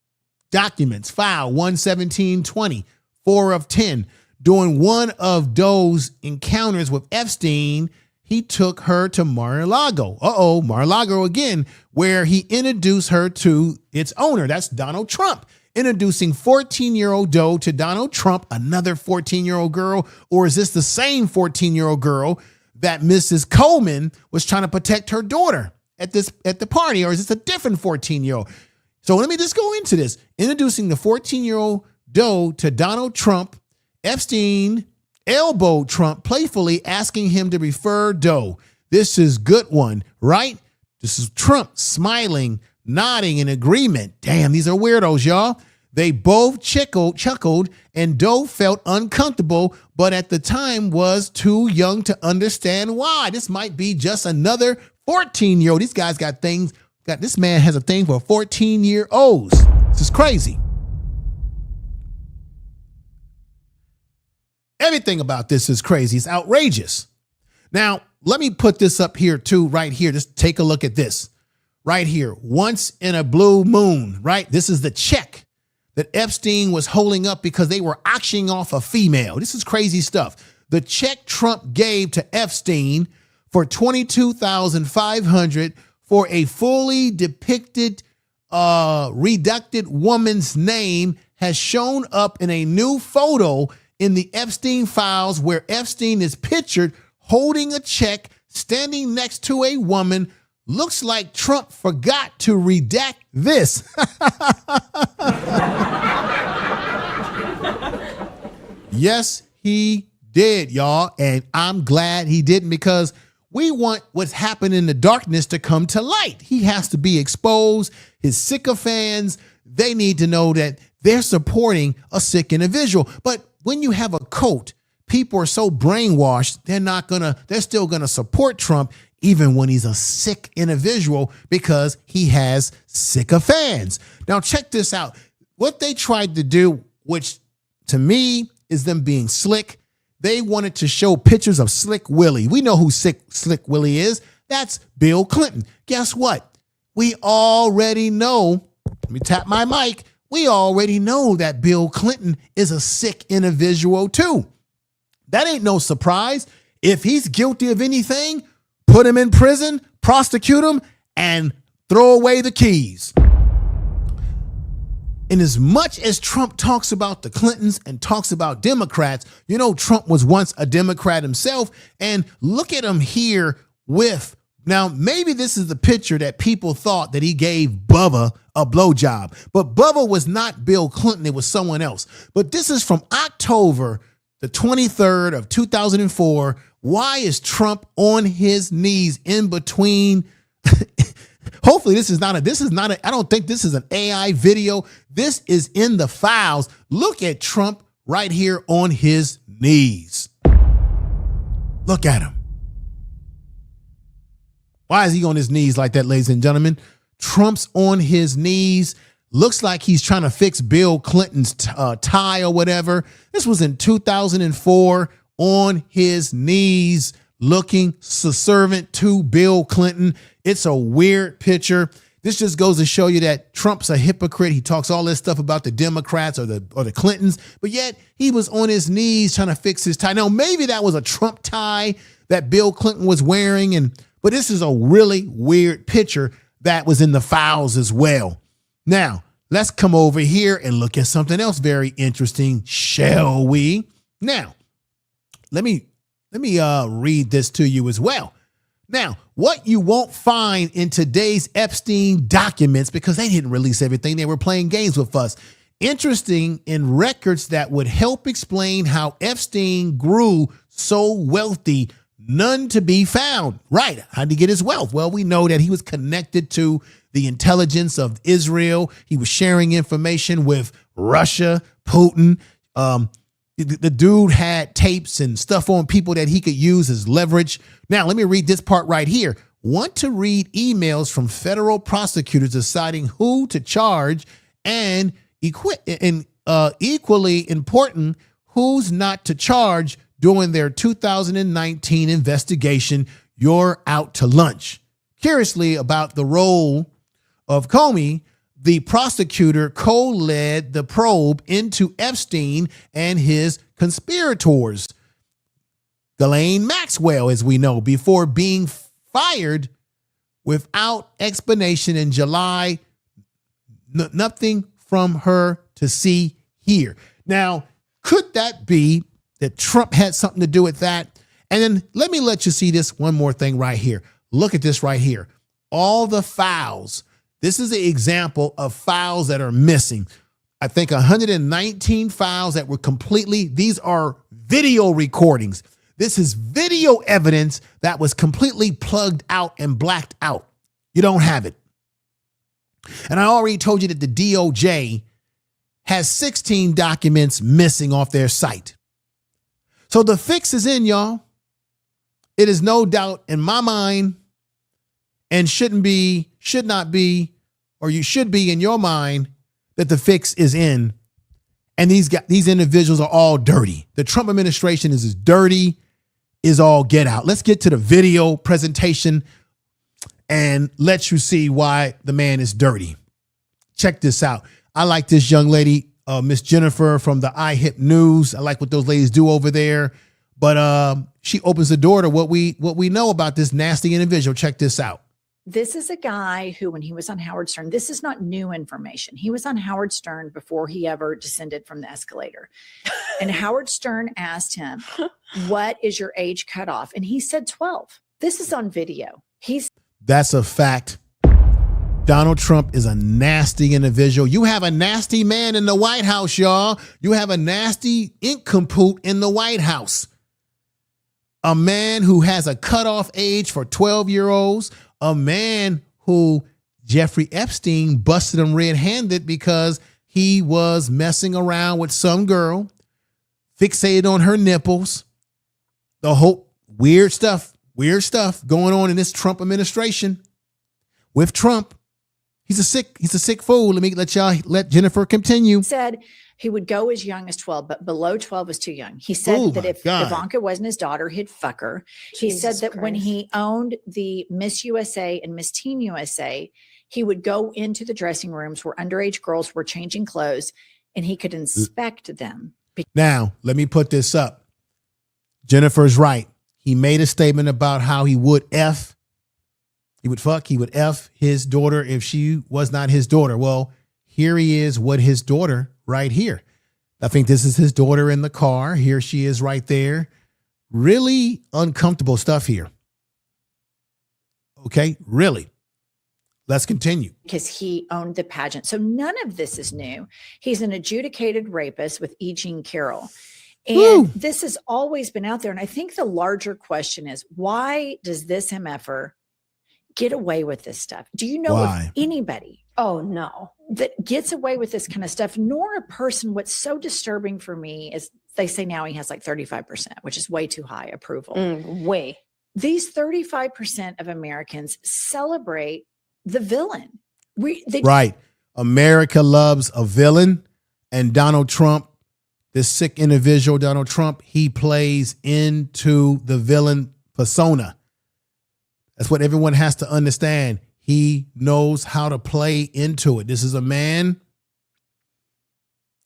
documents, file 11720, 4 of 10. During one of Doe's encounters with Epstein, he took her to Mar-a-Lago. Mar-a-Lago again, where he introduced her to its owner. That's Donald Trump. introducing 14-year-old Doe to Donald Trump, another 14-year-old girl? Or is this the same 14-year-old girl that Mrs. Coleman was trying to protect her daughter at the party? Or is this a different 14-year-old? So let me just go into this. Introducing the 14-year-old Doe to Donald Trump, Epstein elbowed Trump, playfully asking him to refer Doe. This is good one, right? This is Trump smiling, nodding in agreement. Damn, these are weirdos, y'all. They both chuckled, and Doe felt uncomfortable, but at the time was too young to understand why. This might be just another 14-year-old. These guys got things. This man has a thing for 14-year-olds. This is crazy. Everything about this is crazy. It's outrageous. Now, let me put this up here too, right here. Just take a look at this right here. Once in a blue moon, right? This is the check that Epstein was holding up because they were auctioning off a female. This is crazy stuff. The check Trump gave to Epstein for $22,500 for a fully depicted, reducted woman's name has shown up in a new photo in the Epstein files, where Epstein is pictured holding a check, standing next to a woman. Looks like Trump forgot to redact this. Yes, he did, y'all. And I'm glad he didn't, because we want what's happened in the darkness to come to light. He has to be exposed. His sycophants, they need to know that they're supporting a sick individual. But when you have a cult, people are so brainwashed, they're still gonna support Trump even when he's a sick individual, because he has sycophants. Now check this out. What they tried to do, which to me is them being slick, they wanted to show pictures of Slick Willie. We know who Slick Willie is. That's Bill Clinton. Guess what? We already know, let me tap my mic, we already know that Bill Clinton is a sick individual too. That ain't no surprise. If he's guilty of anything, put him in prison, prosecute him, and throw away the keys. And as much as Trump talks about the Clintons and talks about Democrats, you know, Trump was once a Democrat himself. And look at him here with, now maybe this is the picture that people thought that he gave Bubba a blowjob, but Bubba was not Bill Clinton. It was someone else. But this is from October the 23rd of 2004. Why is Trump on his knees in between? Hopefully this is not a, I don't think this is an AI video. This is in the files. Look at Trump right here on his knees. Look at him. Why is he on his knees like that, ladies and gentlemen? Trump's on his knees. Looks like he's trying to fix Bill Clinton's tie or whatever. This was in 2004, on his knees, looking subservient to Bill Clinton. It's a weird picture. This just goes to show you that Trump's a hypocrite. He talks all this stuff about the Democrats or the Clintons, but yet he was on his knees trying to fix his tie. Now, maybe that was a Trump tie that Bill Clinton was wearing, but this is a really weird picture that was in the files as well. Now, let's come over here and look at something else very interesting, shall we? Now, let me read this to you as well. Now, what you won't find in today's Epstein documents, because they didn't release everything, they were playing games with us. Interesting in records that would help explain how Epstein grew so wealthy, none to be found. Right. How'd he get his wealth? Well, we know that he was connected to the intelligence of Israel. He was sharing information with Russia, Putin. The dude had tapes and stuff on people that he could use as leverage. Now, let me read this part right here. Want to read emails from federal prosecutors deciding who to charge, and equally important, who's not to charge during their 2019 investigation. You're out to lunch. Curiously, about the role of Comey, the prosecutor co-led the probe into Epstein and his conspirators, Ghislaine Maxwell, as we know, before being fired without explanation in July. Nothing from her to see here. Now, could that be that Trump had something to do with that? And then let me let you see this one more thing right here. Look at this right here. All the files. This is an example of files that are missing. I think 119 files that were completely, these are video recordings. This is video evidence that was completely plugged out and blacked out. You don't have it. And I already told you that the DOJ has 16 documents missing off their site. So the fix is in, y'all. It is no doubt in my mind, and should not be, or you should be in your mind, that the fix is in. And these individuals are all dirty. The Trump administration is as dirty as all get out. Let's get to the video presentation and let you see why the man is dirty. Check this out. I like this young lady, Miss Jennifer from the iHip News. I like what those ladies do over there. But she opens the door to what we know about this nasty individual. Check this out. This is a guy who, when he was on Howard Stern, this is not new information. He was on Howard Stern before he ever descended from the escalator. And Howard Stern asked him, what is your age cutoff? And he said 12. This is on video. That's a fact. Donald Trump is a nasty individual. You have a nasty man in the White House, y'all. You have a nasty nincompoop in the White House. A man who has a cutoff age for 12-year-olds. A man who Jeffrey Epstein busted him red-handed because he was messing around with some girl, fixated on her nipples. The whole weird stuff going on in this Trump administration with Trump. He's a sick fool. Let Jennifer continue. Said he would go as young as 12, but below 12 was too young. He said that if Ivanka wasn't his daughter, he'd fuck her. He said that when he owned the Miss USA and Miss Teen USA, he would go into the dressing rooms where underage girls were changing clothes and he could inspect them. Now, let me put this up. Jennifer's right. He made a statement about how he would F his daughter if she was not his daughter. Well, here he is with his daughter right here. I think this is his daughter in the car. Here she is right there. Really uncomfortable stuff here. Okay, really. Let's continue. Because he owned the pageant. So none of this is new. He's an adjudicated rapist with E. Jean Carroll. And this has always been out there. And I think the larger question is, why does this MFer get away with this stuff? Do you know of anybody that gets away with this kind of stuff? Nor a person. What's so disturbing for me is they say now he has like 35%, which is way too high approval. Way. These 35% of Americans celebrate the villain. Right. America loves a villain, and Donald Trump, this sick individual, Donald Trump, he plays into the villain persona. That's what everyone has to understand. He knows how to play into it. This is a man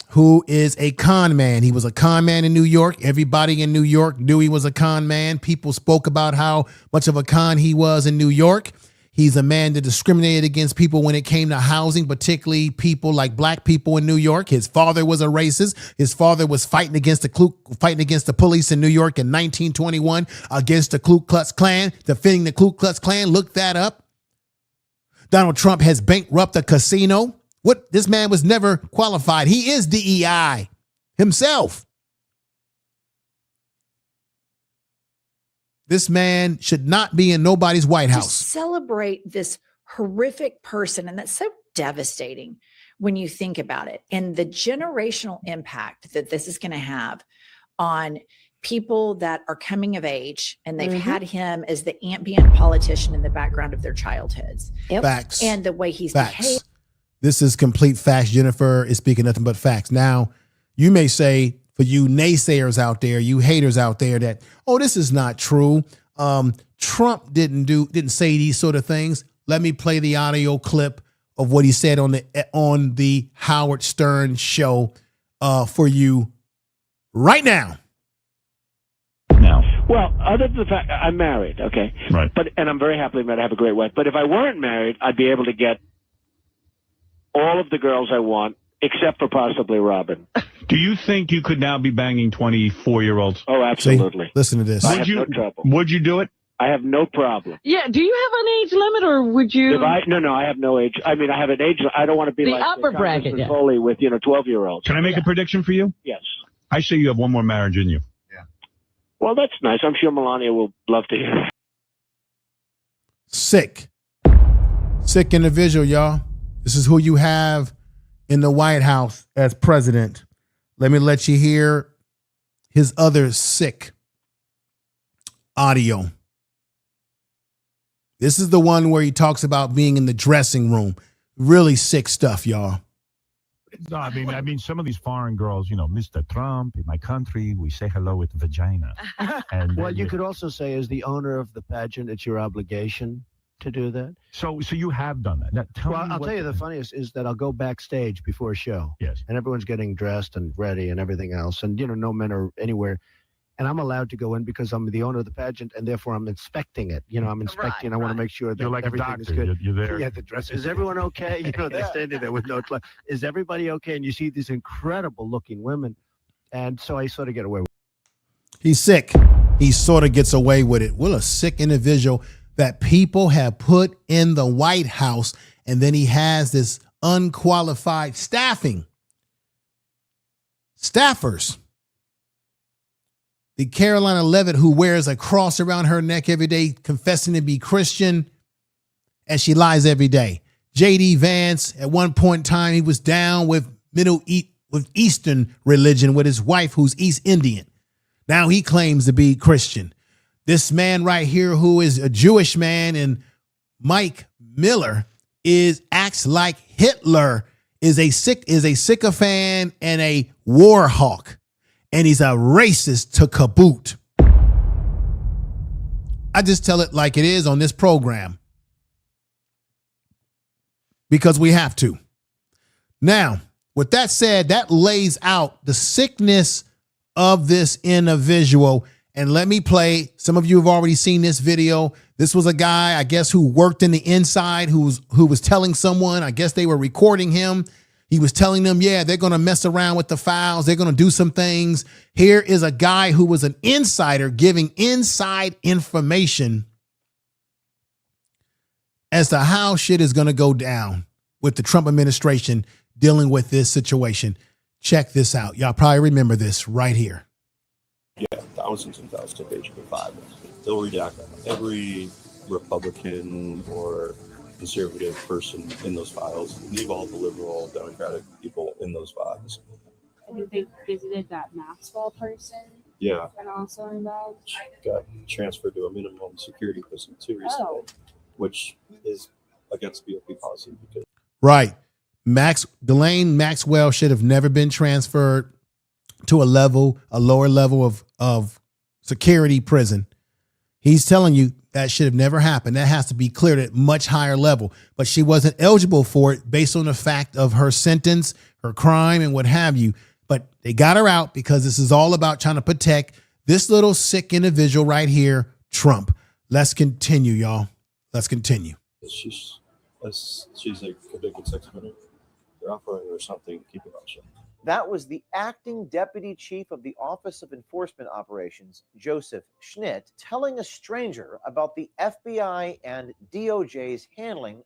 who is a con man. He was a con man in New York. Everybody in New York knew he was a con man. People spoke about how much of a con he was in New York. He's a man that discriminated against people when it came to housing, particularly people like black people in New York. His father was a racist. His father was fighting against the police in New York in 1921 against the Ku Klux Klan, defending the Ku Klux Klan. Look that up. Donald Trump has bankrupted a casino. This man was never qualified. He is DEI himself. This man should not be in nobody's White House. To celebrate this horrific person. And that's so devastating when you think about it. And the generational impact that this is going to have on people that are coming of age, and they've had him as the ambient politician in the background of their childhoods. Facts. And the way he's behaved. This is complete facts. Jennifer is speaking nothing but facts. Now, you may say, for you naysayers out there, you haters out there, that, oh, this is not true. Trump didn't say these sort of things. Let me play the audio clip of what he said on the Howard Stern show for you right now. Well, other than the fact I'm married, okay, right, and I'm very happily married. I have a great wife. But if I weren't married, I'd be able to get all of the girls I want except for possibly Robin. Do you think you could now be banging 24-year-olds? Oh, absolutely. See? Listen to this. I have no trouble. Would you do it? I have no problem. Yeah. Do you have an age limit, or would you? No, I have no age. I mean, I have an age. I don't want to be The like upper bracket, yeah. Foley with 12-year-olds. Can I make a prediction for you? Yes. I say you have one more marriage in you. Yeah. Well, that's nice. I'm sure Melania will love to hear. Sick individual, y'all. This is who you have in the White House as president. Let me let you hear his other sick audio. This is the one where he talks about being in the dressing room. Really sick stuff, y'all. No, I mean, some of these foreign girls, Mr. Trump, in my country, we say hello with vagina. And what you could also say, as the owner of the pageant, it's your obligation to do that. So you have done that. Now, I'll tell you the funniest is that I'll go backstage before a show. Yes. And everyone's getting dressed and ready and everything else. And, no men are anywhere. And I'm allowed to go in because I'm the owner of the pageant, and therefore I'm inspecting it. I'm inspecting. Right, I want to make sure that you're like everything a doctor. is good. You're there. Yeah, the dress. Is everyone okay? They're standing there with no clothes. Is everybody okay? And you see these incredible looking women. And so I sort of get away with it. He's sick. He sort of gets away with it. What a sick individual that people have put in the White House, and then he has this unqualified staffers. The Carolina Levitt, who wears a cross around her neck every day, confessing to be Christian, and she lies every day. J.D. Vance, at one point in time, he was down with Eastern religion with his wife, who's East Indian. Now he claims to be Christian. This man right here, who is a Jewish man, and Mike Miller, acts like Hitler, is a sycophant and a war hawk. And he's a racist to caboot. I just tell it like it is on this program, because we have to. Now, with that said, that lays out the sickness of this individual. And let me play. Some of you have already seen this video. This was a guy, I guess, who worked in the inside, who was telling someone, I guess they were recording him. He was telling them, yeah, they're going to mess around with the files. They're going to do some things. Here is a guy who was an insider giving inside information as to how shit is going to go down with the Trump administration dealing with this situation. Check this out. Y'all probably remember this right here. Yeah, thousands and thousands of pages of files. They'll redact every Republican or conservative person in those files, leave all the liberal Democratic people in those files. I think they visited that Maxwell person. Yeah. And also involved. Got transferred to a minimum security prison too recently, which is against BOP policy. Right. Ghislaine Maxwell should have never been transferred to a lower level of security prison. He's telling you that should have never happened. That has to be cleared at much higher level. But she wasn't eligible for it based on the fact of her sentence, her crime, and what have you. But they got her out because this is all about trying to protect this little sick individual right here, Trump. Let's continue, y'all. Let's continue. She's a convicted sex offender. They're offering her something to keep her on shut. That was the acting deputy chief of the Office of Enforcement Operations, Joseph Schnitt, telling a stranger about the FBI and DOJ's handling. Let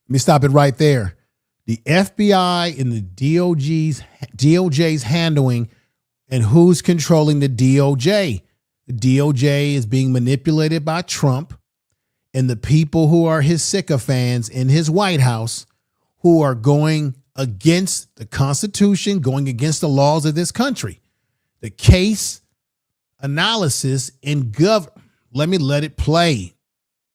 me stop it right there. The FBI and the DOJ's handling, and who's controlling the DOJ. The DOJ is being manipulated by Trump and the people who are his sycophants in his White House, who are going against the Constitution, going against the laws of this country. The case analysis in let it play.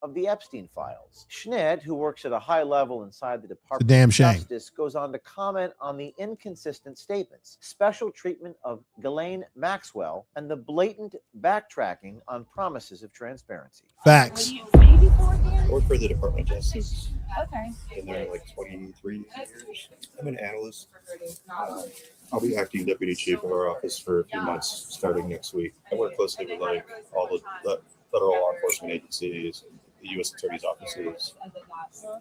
Of the Epstein files. Schnitt, who works at a high level inside the Department damn of shame. Justice, goes on to comment on the inconsistent statements, special treatment of Ghislaine Maxwell, and the blatant backtracking on promises of transparency. Facts. I work for the Department of Justice. Okay. Been there like 23 years. I'm an analyst. I'll be acting deputy chief of our office for a few months starting next week. I work closely with all the federal law enforcement agencies, the U.S. attorney's offices,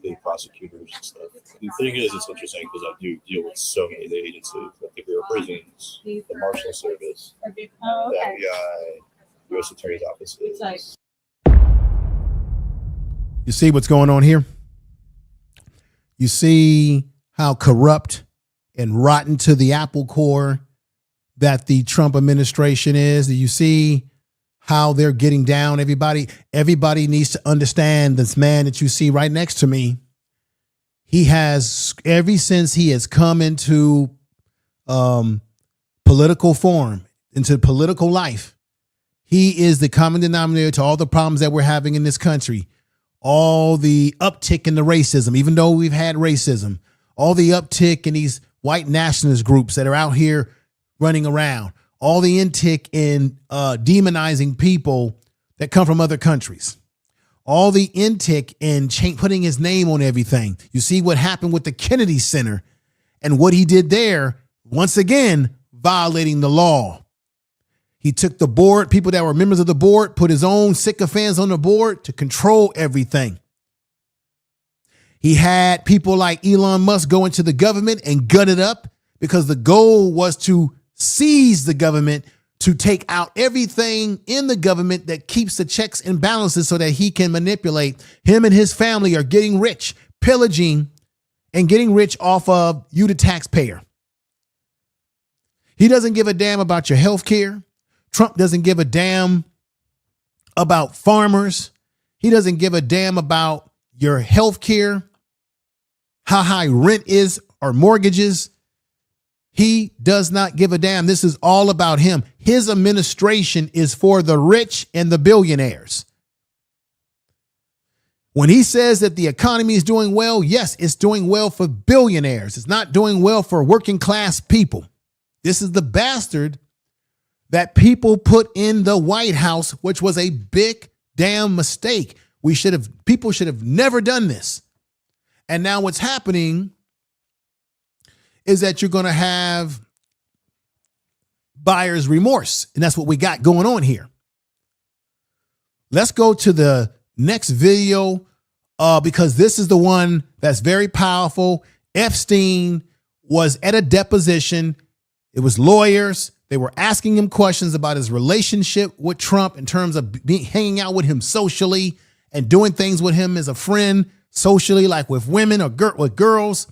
the prosecutors and stuff. The thing is, it's interesting because I do deal with so many of the agencies, like the Bureau of Prisons, the Marshal Service, the FBI, U.S. attorney's offices. You see what's going on here? You see how corrupt and rotten to the apple core that the Trump administration is? Do you see how they're getting down? Everybody needs to understand this man that you see right next to me. He has, ever since he has come into political form, into political life, he is the common denominator to all the problems that we're having in this country. All the uptick in the racism, even though we've had racism, all the uptick in these white nationalist groups that are out here running around, all the intick in demonizing people that come from other countries, all the intick in putting his name on everything. You see what happened with the Kennedy Center and what he did there, once again, violating the law. He took the board, people that were members of the board, put his own sycophants on the board to control everything. He had people like Elon Musk go into the government and gut it up because the goal was to seize the government, to take out everything in the government that keeps the checks and balances so that he can manipulate. Him and his family are getting rich, pillaging and getting rich off of you, the taxpayer. He doesn't give a damn about your health care. Trump doesn't give a damn about farmers. He doesn't give a damn about your health care, how high rent is or mortgages. He does not give a damn. This is all about him. His administration is for the rich and the billionaires. When he says that the economy is doing well, yes, it's doing well for billionaires. It's not doing well for working class people. This is the bastard that people put in the White House, which was a big damn mistake. People should have never done this. And now what's happening is that you're going to have buyer's remorse. And that's what we got going on here. Let's go to the next video because this is the one that's very powerful. Epstein was at a deposition. It was lawyers. They were asking him questions about his relationship with Trump in terms of hanging out with him socially and doing things with him as a friend socially, like with women or with girls.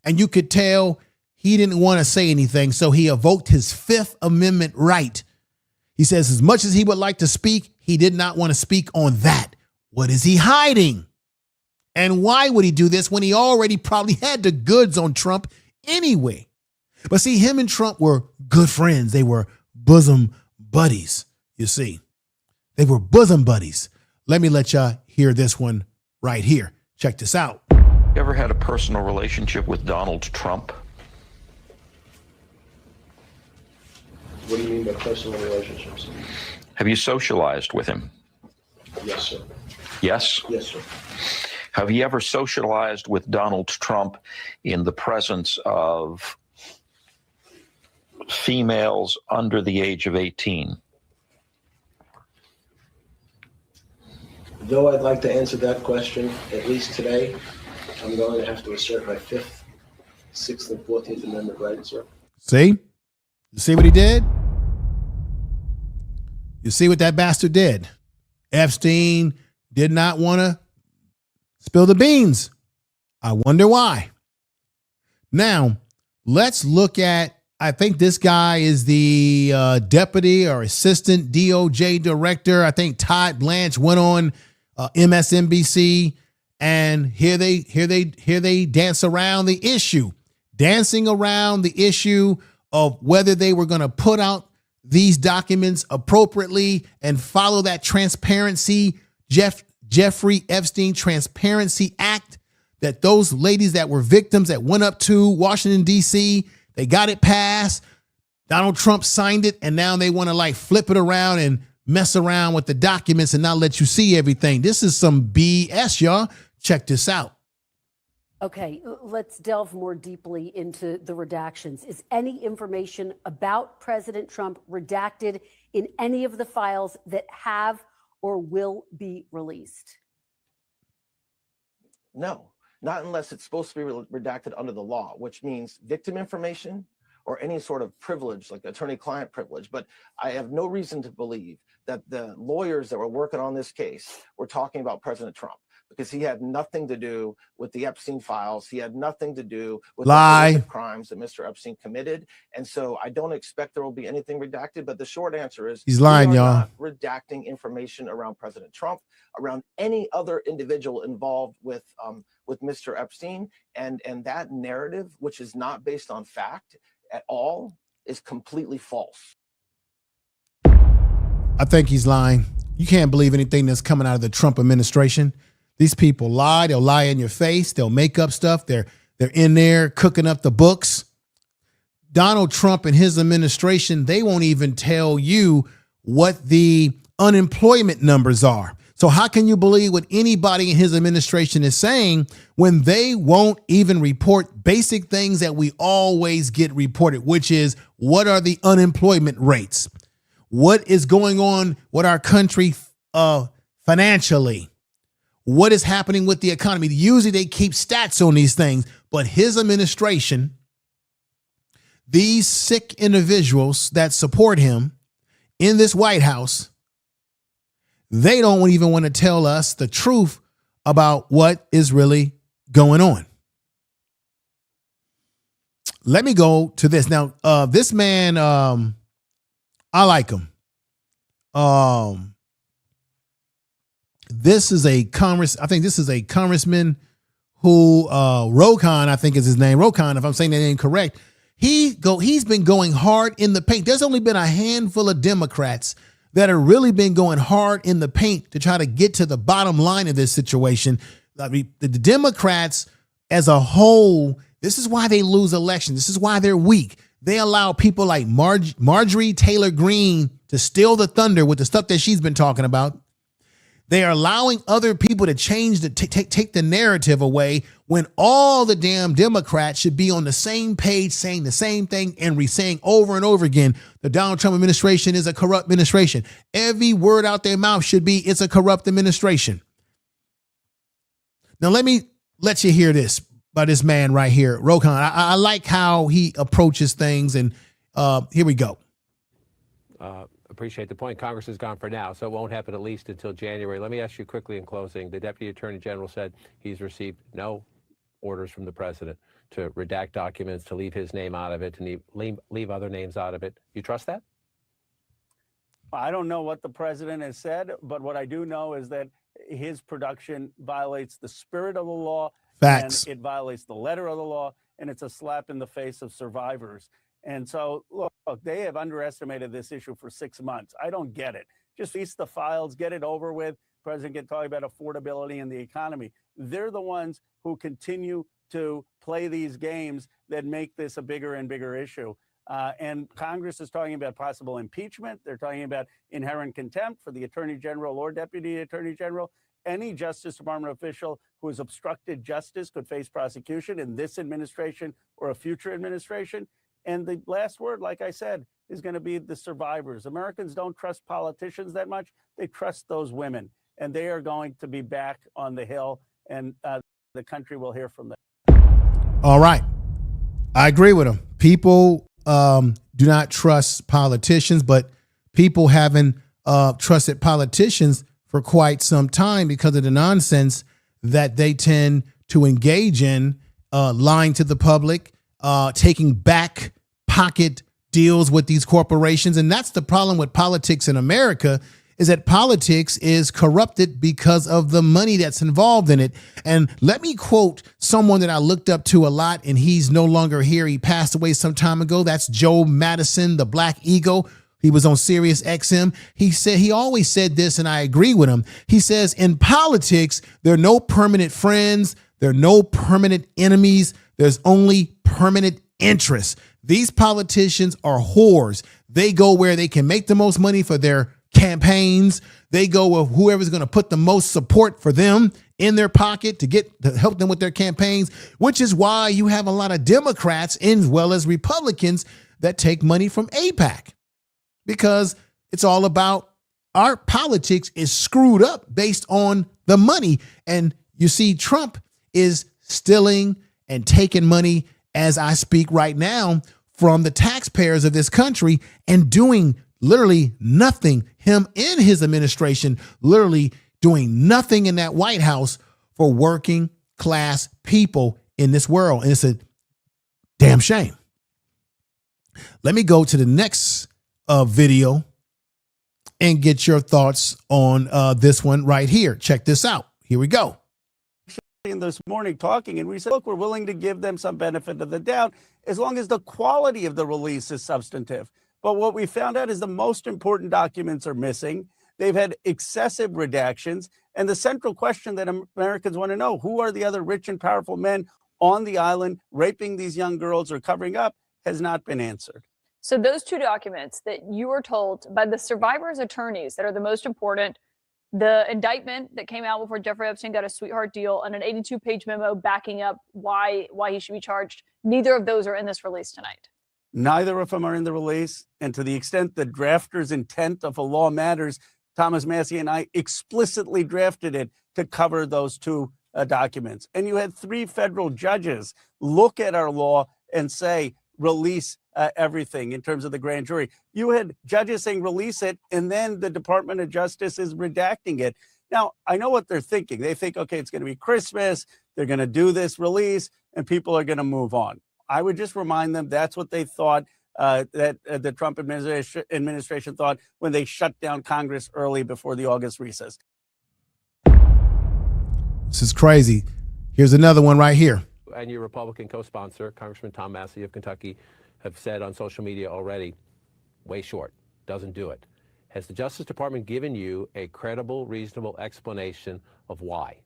And you could tell he didn't want to say anything. So he evoked his Fifth Amendment right. He says as much as he would like to speak, he did not want to speak on that. What is he hiding? And why would he do this when he already probably had the goods on Trump anyway? But see, him and Trump were good friends. They were bosom buddies, you see. They were bosom buddies. Let me let y'all hear this one right here. Check this out. You ever had a personal relationship with Donald Trump? What do you mean by personal relationships? Have you socialized with him? Yes, sir. Yes? Yes, sir. Have you ever socialized with Donald Trump in the presence of females under the age of 18? Though I'd like to answer that question, at least today, I'm going to have to assert my 5th, 6th, and 14th Amendment rights, sir. See? You see what he did? You see what that bastard did? Epstein did not want to spill the beans. I wonder why. Now, let's look at, I think this guy is the deputy or assistant DOJ director. I think Todd Blanche went on MSNBC, and here they dance around the issue, dancing around the issue of whether they were going to put out these documents appropriately and follow that transparency, Jeffrey Epstein Transparency Act, that those ladies that were victims that went up to Washington, D.C., they got it passed. Donald Trump signed it, and now they want to like flip it around and mess around with the documents and not let you see everything. This is some BS, y'all. Check this out. Okay, let's delve more deeply into the redactions. Is any information about President Trump redacted in any of the files that have or will be released? No, not unless it's supposed to be redacted under the law, which means victim information or any sort of privilege like attorney-client privilege. But I have no reason to believe that the lawyers that were working on this case were talking about President Trump, because he had nothing to do with the Epstein files. He had nothing to do with the horrific crimes that Mr. Epstein committed. And so I don't expect there will be anything redacted. But the short answer is he's lying, y'all. Not redacting information around President Trump, around any other individual involved with Mr. Epstein. And that narrative, which is not based on fact at all, is completely false. I think he's lying. You can't believe anything that's coming out of the Trump administration. These people lie. They'll lie in your face. They'll make up stuff. They're in there cooking up the books. Donald Trump and his administration, they won't even tell you what the unemployment numbers are. So how can you believe what anybody in his administration is saying when they won't even report basic things that we always get reported, which is what are the unemployment rates? What is going on with our country financially? What is happening with the economy? Usually they keep stats on these things, but his administration, these sick individuals that support him in this White House, they don't even want to tell us the truth about what is really going on. Let me go to this. Now, this man, I like him. This is a congressman who, Rokon, I think is his name. Rokon, if I'm saying that name correct. He's been going hard in the paint. There's only been a handful of Democrats that have really been going hard in the paint to try to get to the bottom line of this situation. I mean, the Democrats as a whole, this is why they lose elections. This is why they're weak. They allow people like Marjorie Taylor Greene to steal the thunder with the stuff that she's been talking about. They are allowing other people to change take the narrative away when all the damn Democrats should be on the same page saying the same thing and saying over and over again, the Donald Trump administration is a corrupt administration. Every word out their mouth should be, it's a corrupt administration. Now, let me let you hear this by this man right here, Rokon. I like how he approaches things, and here we go. Appreciate the point. Congress is gone for now, so it won't happen at least until January. Let me ask you quickly in closing. The Deputy Attorney General said he's received no orders from the president to redact documents, to leave his name out of it, to leave other names out of it. You trust that? I don't know what the president has said, but what I do know is that his production violates the spirit of the law. Facts. And it violates the letter of the law, and it's a slap in the face of survivors. And so, look, they have underestimated this issue for 6 months. I don't get it. Just release the files, get it over with. President can talk about affordability and the economy. They're the ones who continue to play these games that make this a bigger and bigger issue. And Congress is talking about possible impeachment. They're talking about inherent contempt for the Attorney General or Deputy Attorney General. Any Justice Department official who has obstructed justice could face prosecution in this administration or a future administration. And the last word, like I said, is going to be the survivors. Americans don't trust politicians that much. They trust those women, and they are going to be back on the Hill, and the country will hear from them. All right. I agree with him. People do not trust politicians, but people haven't trusted politicians for quite some time because of the nonsense that they tend to engage in, lying to the public, taking back pocket deals with these corporations. And that's the problem with politics in America, is that politics is corrupted because of the money that's involved in it. And let me quote someone that I looked up to a lot, and he's no longer here. He passed away some time ago. That's Joe Madison, the Black Eagle. He was on Sirius XM. He always said this, and I agree with him. He says, in politics, there are no permanent friends. There are no permanent enemies. There's only permanent interests. These politicians are whores. They go where they can make the most money for their campaigns. They go with whoever's going to put the most support for them in their pocket to help them with their campaigns, which is why you have a lot of Democrats as well as Republicans that take money from AIPAC, because it's all about our politics is screwed up based on the money. And you see, Trump is stealing and taking money as I speak right now from the taxpayers of this country and doing literally nothing. Him and his administration literally doing nothing in that White House for working class people in this world. And it's a damn shame. Let me go to the next video and get your thoughts on this one right here. Check this out. Here we go. This morning talking, and we said, look, we're willing to give them some benefit of the doubt as long as the quality of the release is substantive. But what we found out is the most important documents are missing. They've had excessive redactions. And the central question that Americans want to know, who are the other rich and powerful men on the island raping these young girls or covering up, has not been answered. So those two documents that you were told by the survivors' attorneys that are the most important, the indictment that came out before Jeffrey Epstein got a sweetheart deal and an 82-page memo backing up why he should be charged, neither of those are in this release tonight. Neither of them are in the release. And to the extent the drafter's intent of a law matters, Thomas Massie and I explicitly drafted it to cover those two documents. And you had 3 federal judges look at our law and say, release everything in terms of the grand jury. You had judges saying release it, and then the Department of Justice is redacting it. Now, I know what they're thinking. They think, okay, it's going to be Christmas. They're going to do this release, and people are going to move on. I would just remind them that's what they thought, that the Trump administration thought when they shut down Congress early before the August recess. This is crazy. Here's another one right here. And your Republican co-sponsor, Congressman Tom Massie of Kentucky, have said on social media already, way short, doesn't do it. Has the Justice Department given you a credible, reasonable explanation of why?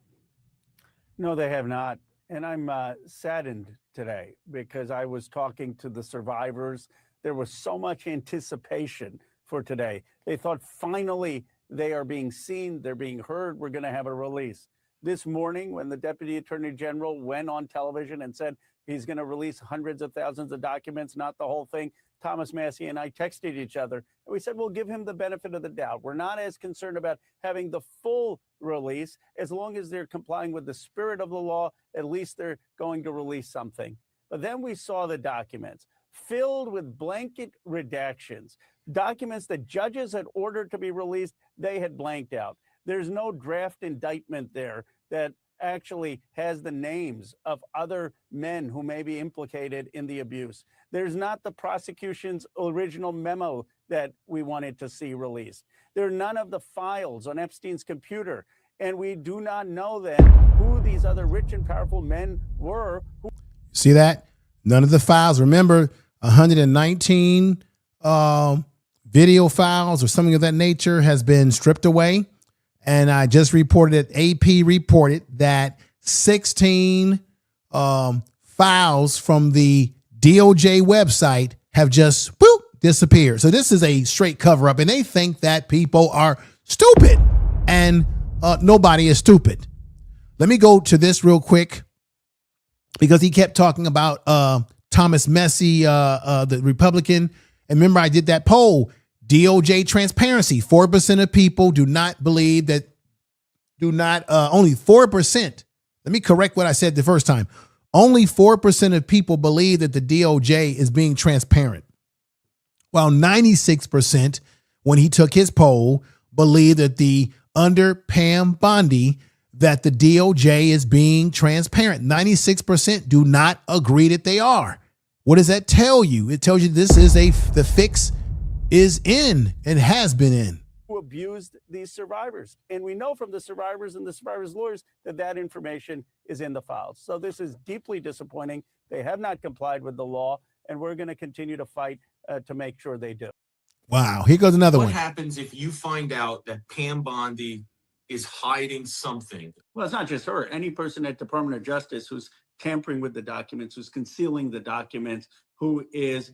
No, they have not. And I'm saddened today because I was talking to the survivors. There was so much anticipation for today. They thought finally they are being seen, they're being heard, we're going to have a release. This morning, when the Deputy Attorney General went on television and said he's going to release hundreds of thousands of documents, not the whole thing, Thomas Massie and I texted each other, and we said, we'll give him the benefit of the doubt. We're not as concerned about having the full release. As long as they're complying with the spirit of the law, at least they're going to release something. But then we saw the documents filled with blanket redactions, documents that judges had ordered to be released, they had blanked out. There's no draft indictment there that actually has the names of other men who may be implicated in the abuse. There's not the prosecution's original memo that we wanted to see released. There are none of the files on Epstein's computer. And we do not know then who these other rich and powerful men were. See that? None of the files. Remember, 119 video files or something of that nature has been stripped away. And I just reported that AP reported that 16 files from the DOJ website have just disappeared. So this is a straight cover up, and they think that people are stupid, and nobody is stupid. Let me go to this real quick because he kept talking about Thomas Massie, the Republican. And remember, I did that poll. DOJ transparency. 4% of people do not believe that, only 4%. Let me correct what I said the first time. Only 4% of people believe that the DOJ is being transparent, while 96%, when he took his poll, believe that under Pam Bondi, that the DOJ is being transparent. 96% do not agree that they are. What does that tell you? It tells you this is the fix is in and has been in. Who abused these survivors. And we know from the survivors and the survivors' lawyers that information is in the files. So this is deeply disappointing. They have not complied with the law, and we're going to continue to fight to make sure they do. Wow. Here goes another one. What happens if you find out that Pam Bondi is hiding something? Well, it's not just her. Any person at Department of Justice who's tampering with the documents, who's concealing the documents, who is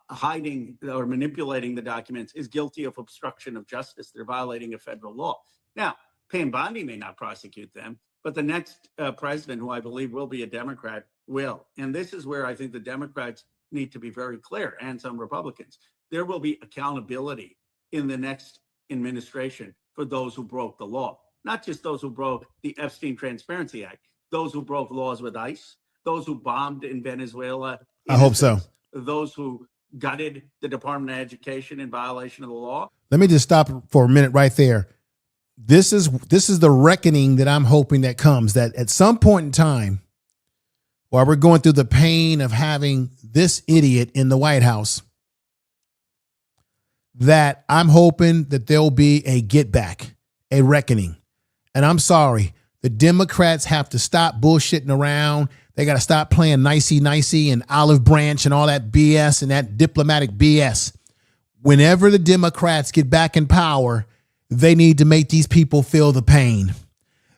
hiding or manipulating the documents is guilty of obstruction of justice. They're violating a federal law. Now, Pam Bondi may not prosecute them, but the next president, who I believe will be a Democrat, will. And this is where I think the Democrats need to be very clear, and some Republicans. There will be accountability in the next administration for those who broke the law, not just those who broke the Epstein Transparency Act. those who broke laws with ICE, those who bombed in Venezuela. I hope so. Those who gutted the Department of Education in violation of the law. Let me just stop for a minute right there. This is the reckoning that I'm hoping that comes, that at some point in time, while we're going through the pain of having this idiot in the White House, that I'm hoping that there'll be a get back, a reckoning. And I'm sorry, the Democrats have to stop bullshitting around. They got to stop playing nicey and olive branch and all that BS and that diplomatic BS. Whenever the Democrats get back in power, they need to make these people feel the pain.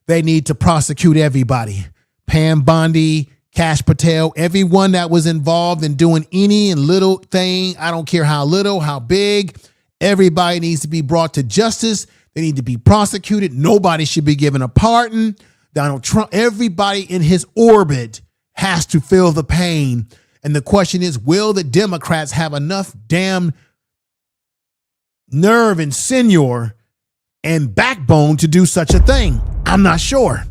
They need to prosecute everybody. Pam Bondi, Kash Patel, everyone that was involved in doing any and little thing. I don't care how little, how big. Everybody needs to be brought to justice. They need to be prosecuted. Nobody should be given a pardon. Donald Trump, everybody in his orbit has to feel the pain. And the question is, will the Democrats have enough damn nerve and sinew and backbone to do such a thing? I'm not sure.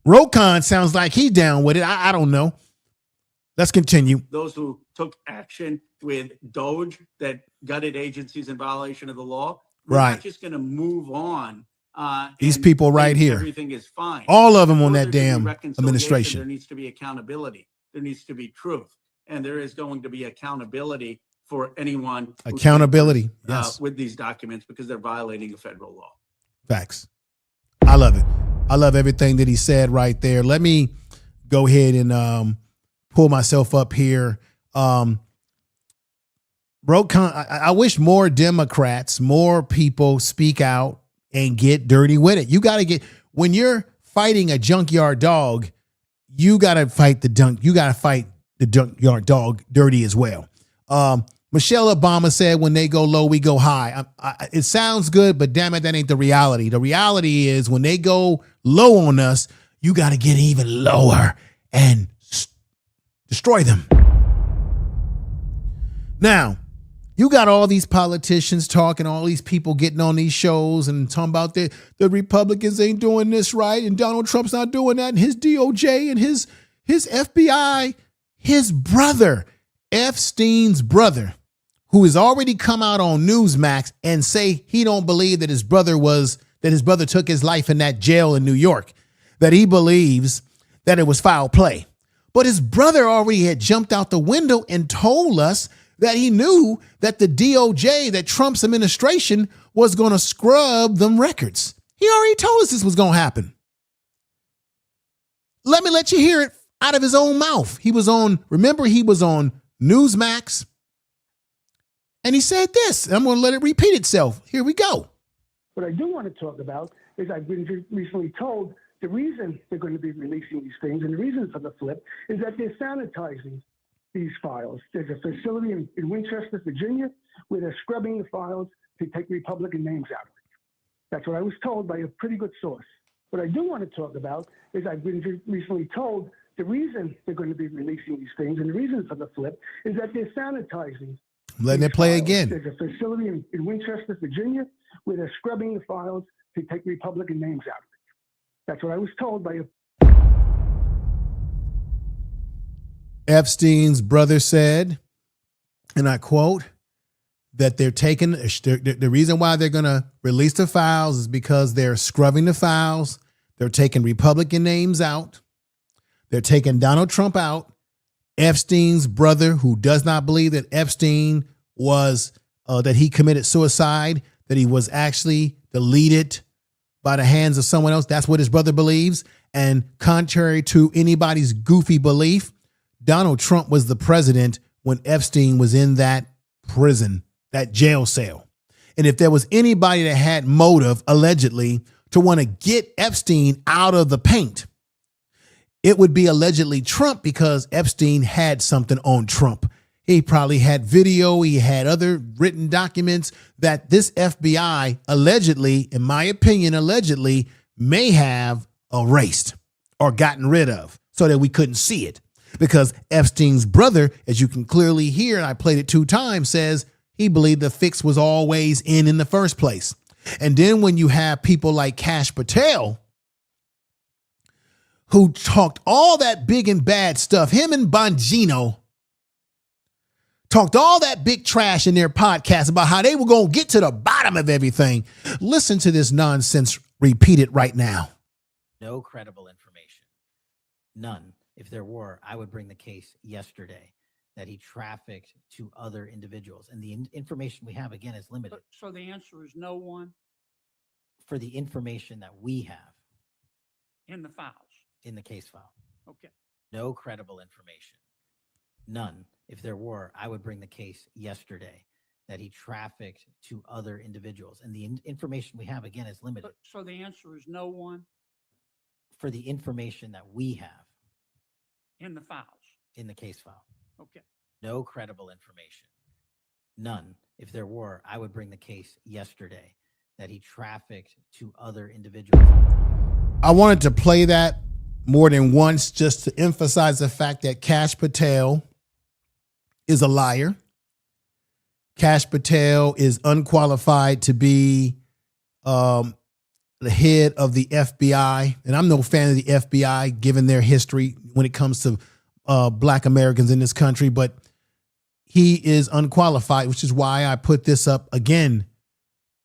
Rokon sounds like he's down with it. I don't know. Let's continue. Those who took action with Doge that gutted agencies in violation of the law. We're Right. not just going to move on. These and people right think here. Everything is fine. All of them on Before that there can be damn reconciliation, administration. There needs to be accountability. There needs to be truth. And there is going to be accountability for anyone who Accountability. tampers, Yes. with these documents because they're violating a federal law. Facts. I love it. I love everything that he said right there. Let me go ahead and pull myself up here. I wish more Democrats, more people speak out and get dirty with it. You got to get, when you're fighting a junkyard dog, you got to fight the junkyard dog dirty as well. Michelle Obama said, when they go low, we go high. It sounds good, but damn it, that ain't the reality. The reality is when they go low on us, you got to get even lower and destroy them. Now, you got all these politicians talking, all these people getting on these shows and talking about the Republicans ain't doing this right and Donald Trump's not doing that and his DOJ and his FBI, his brother, Epstein's brother, who has already come out on Newsmax and say he don't believe that his brother took his life in that jail in New York, that he believes that it was foul play. But his brother already had jumped out the window and told us that he knew that the DOJ, that Trump's administration was going to scrub them records. He already told us this was going to happen. Let me let you hear it out of his own mouth. He was on Newsmax, and he said this. I'm going to let it repeat itself. Here we go. What I do want to talk about is I've been recently told the reason they're going to be releasing these things and the reason for the flip is that they're sanitizing these files. There's a facility in Winchester, Virginia, where they're scrubbing the files to take Republican names out of it. That's what I was told by a pretty good source. What I do want to talk about is I've been recently told the reason they're going to be releasing these things and the reason for the flip is that they're sanitizing. I'm letting it play again. There's a facility in Winchester, Virginia, where they're scrubbing the files to take Republican names out of it. That's what I was told by a Epstein's brother said, and I quote, that they're taking, the reason why they're going to release the files is because they're scrubbing the files. They're taking Republican names out. They're taking Donald Trump out. Epstein's brother, who does not believe that Epstein was, that he committed suicide, that he was actually deleted by the hands of someone else. That's what his brother believes. And contrary to anybody's goofy belief, Donald Trump was the president when Epstein was in that prison, that jail cell. And if there was anybody that had motive, allegedly, to want to get Epstein out of the paint, it would be allegedly Trump, because Epstein had something on Trump. He probably had video. He had other written documents that this FBI allegedly, in my opinion, allegedly may have erased or gotten rid of so that we couldn't see it. Because Epstein's brother, as you can clearly hear, and I played it 2 times, says he believed the fix was always in the first place. And then when you have people like Kash Patel, who talked all that big and bad stuff, him and Bongino, talked all that big trash in their podcast about how they were going to get to the bottom of everything. Listen to this nonsense repeated right now. No credible information. None. If there were, I would bring the case yesterday that he trafficked to other individuals. And the information we have, again, is limited. So the answer is no one For the information that we have in the files. in the case file. Okay. No credible information. None. If there were, I would bring the case yesterday that he trafficked to other individuals. And the information we have, again, is limited. So the answer is no one For the information that we have in the files. in the case file. Okay. No credible information. None. If there were, I would bring the case yesterday that he trafficked to other individuals. I wanted to play that more than once just to emphasize the fact that Kash Patel is a liar. Kash Patel is unqualified to be the head of the FBI. And I'm no fan of the FBI, given their history when it comes to Black Americans in this country. But he is unqualified, which is why I put this up again.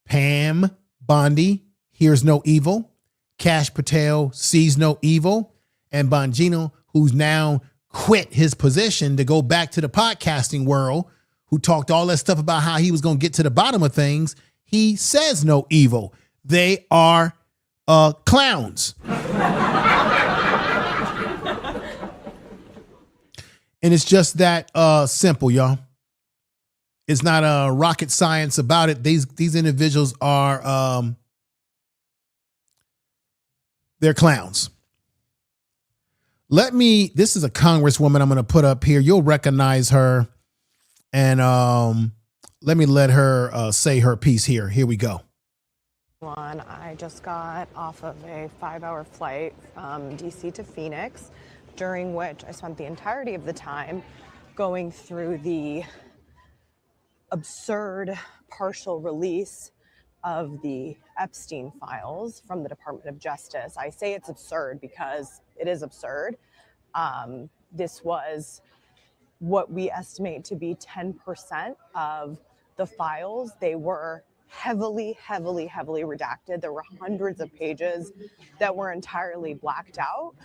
Pam Bondi hears no evil. Kash Patel sees no evil. And Bongino, who's now quit his position to go back to the podcasting world, who talked all that stuff about how he was going to get to the bottom of things, he says no evil. They are clowns. And it's just that simple, y'all. It's not a rocket science about it. These individuals are they're clowns. This is a congresswoman I'm going to put up here. You'll recognize her. And let me let her say her piece here. Here we go. I just got off of a 5-hour flight from DC to Phoenix, during which I spent the entirety of the time going through the absurd partial release of the Epstein files from the Department of Justice. I say it's absurd because it is absurd. This was what we estimate to be 10% of the files. They were heavily redacted. There were hundreds of pages that were entirely blacked out.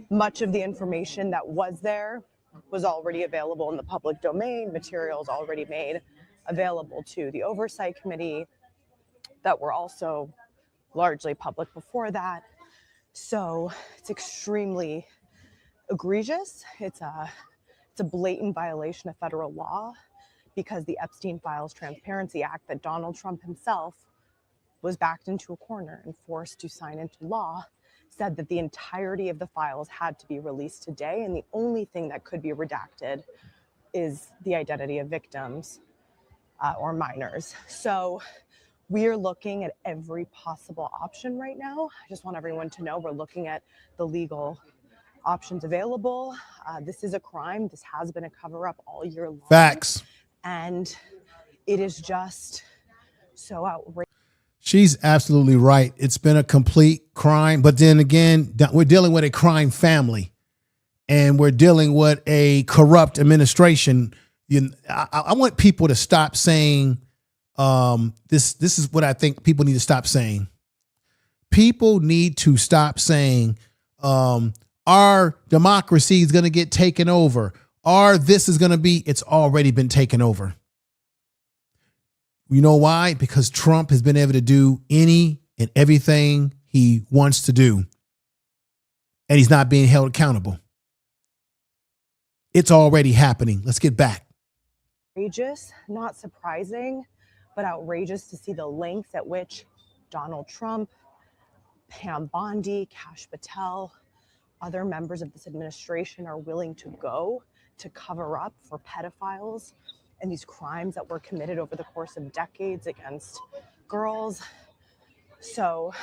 Much of the information that was there was already available in the public domain, materials already made available to the Oversight Committee that were also largely public before that. So it's extremely egregious. It's a blatant violation of federal law, because the Epstein Files Transparency Act that Donald Trump himself was backed into a corner and forced to sign into law said that the entirety of the files had to be released today, and the only thing that could be redacted is the identity of victims or minors. So we're looking at every possible option right now. I just want everyone to know we're looking at the legal options available. This is a crime. This has been a cover-up all year long. Facts. And it is just so outrageous. She's absolutely right. It's been a complete crime. But then again, we're dealing with a crime family, and we're dealing with a corrupt administration. I want people to stop saying this. This is what I think people need to stop saying. People need to stop saying our democracy is going to get taken over. Or this is going to be, it's already been taken over. You know why? Because Trump has been able to do any and everything he wants to do. And he's not being held accountable. It's already happening. Let's get back. Outrageous, not surprising, but outrageous to see the lengths at which Donald Trump, Pam Bondi, Kash Patel, other members of this administration are willing to go to cover up for pedophiles and these crimes that were committed over the course of decades against girls. So,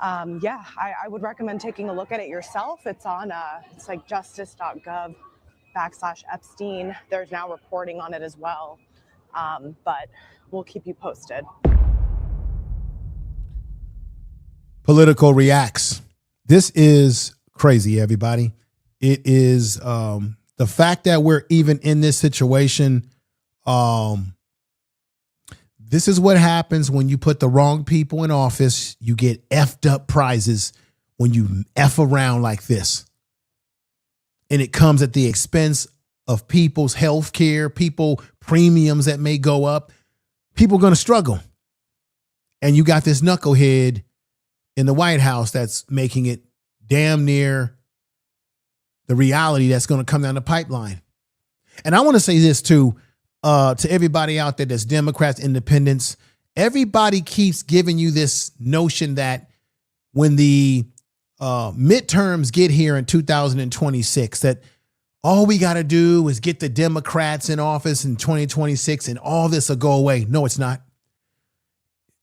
yeah, I would recommend taking a look at it yourself. It's on, it's like justice.gov/Epstein. There's now reporting on it as well, but we'll keep you posted. Politico reacts. This is crazy, everybody. It is the fact that we're even in this situation. This is what happens when you put the wrong people in office. You get effed up prizes when you F around like this. And it comes at the expense of people's health care, people premiums that may go up. People are going to struggle. And you got this knucklehead in the White House that's making it damn near the reality that's going to come down the pipeline. And I want to say this too, to everybody out there that's Democrats, independents. Everybody keeps giving you this notion that when the midterms get here in 2026, that all we got to do is get the Democrats in office in 2026 and all this will go away. No, it's not.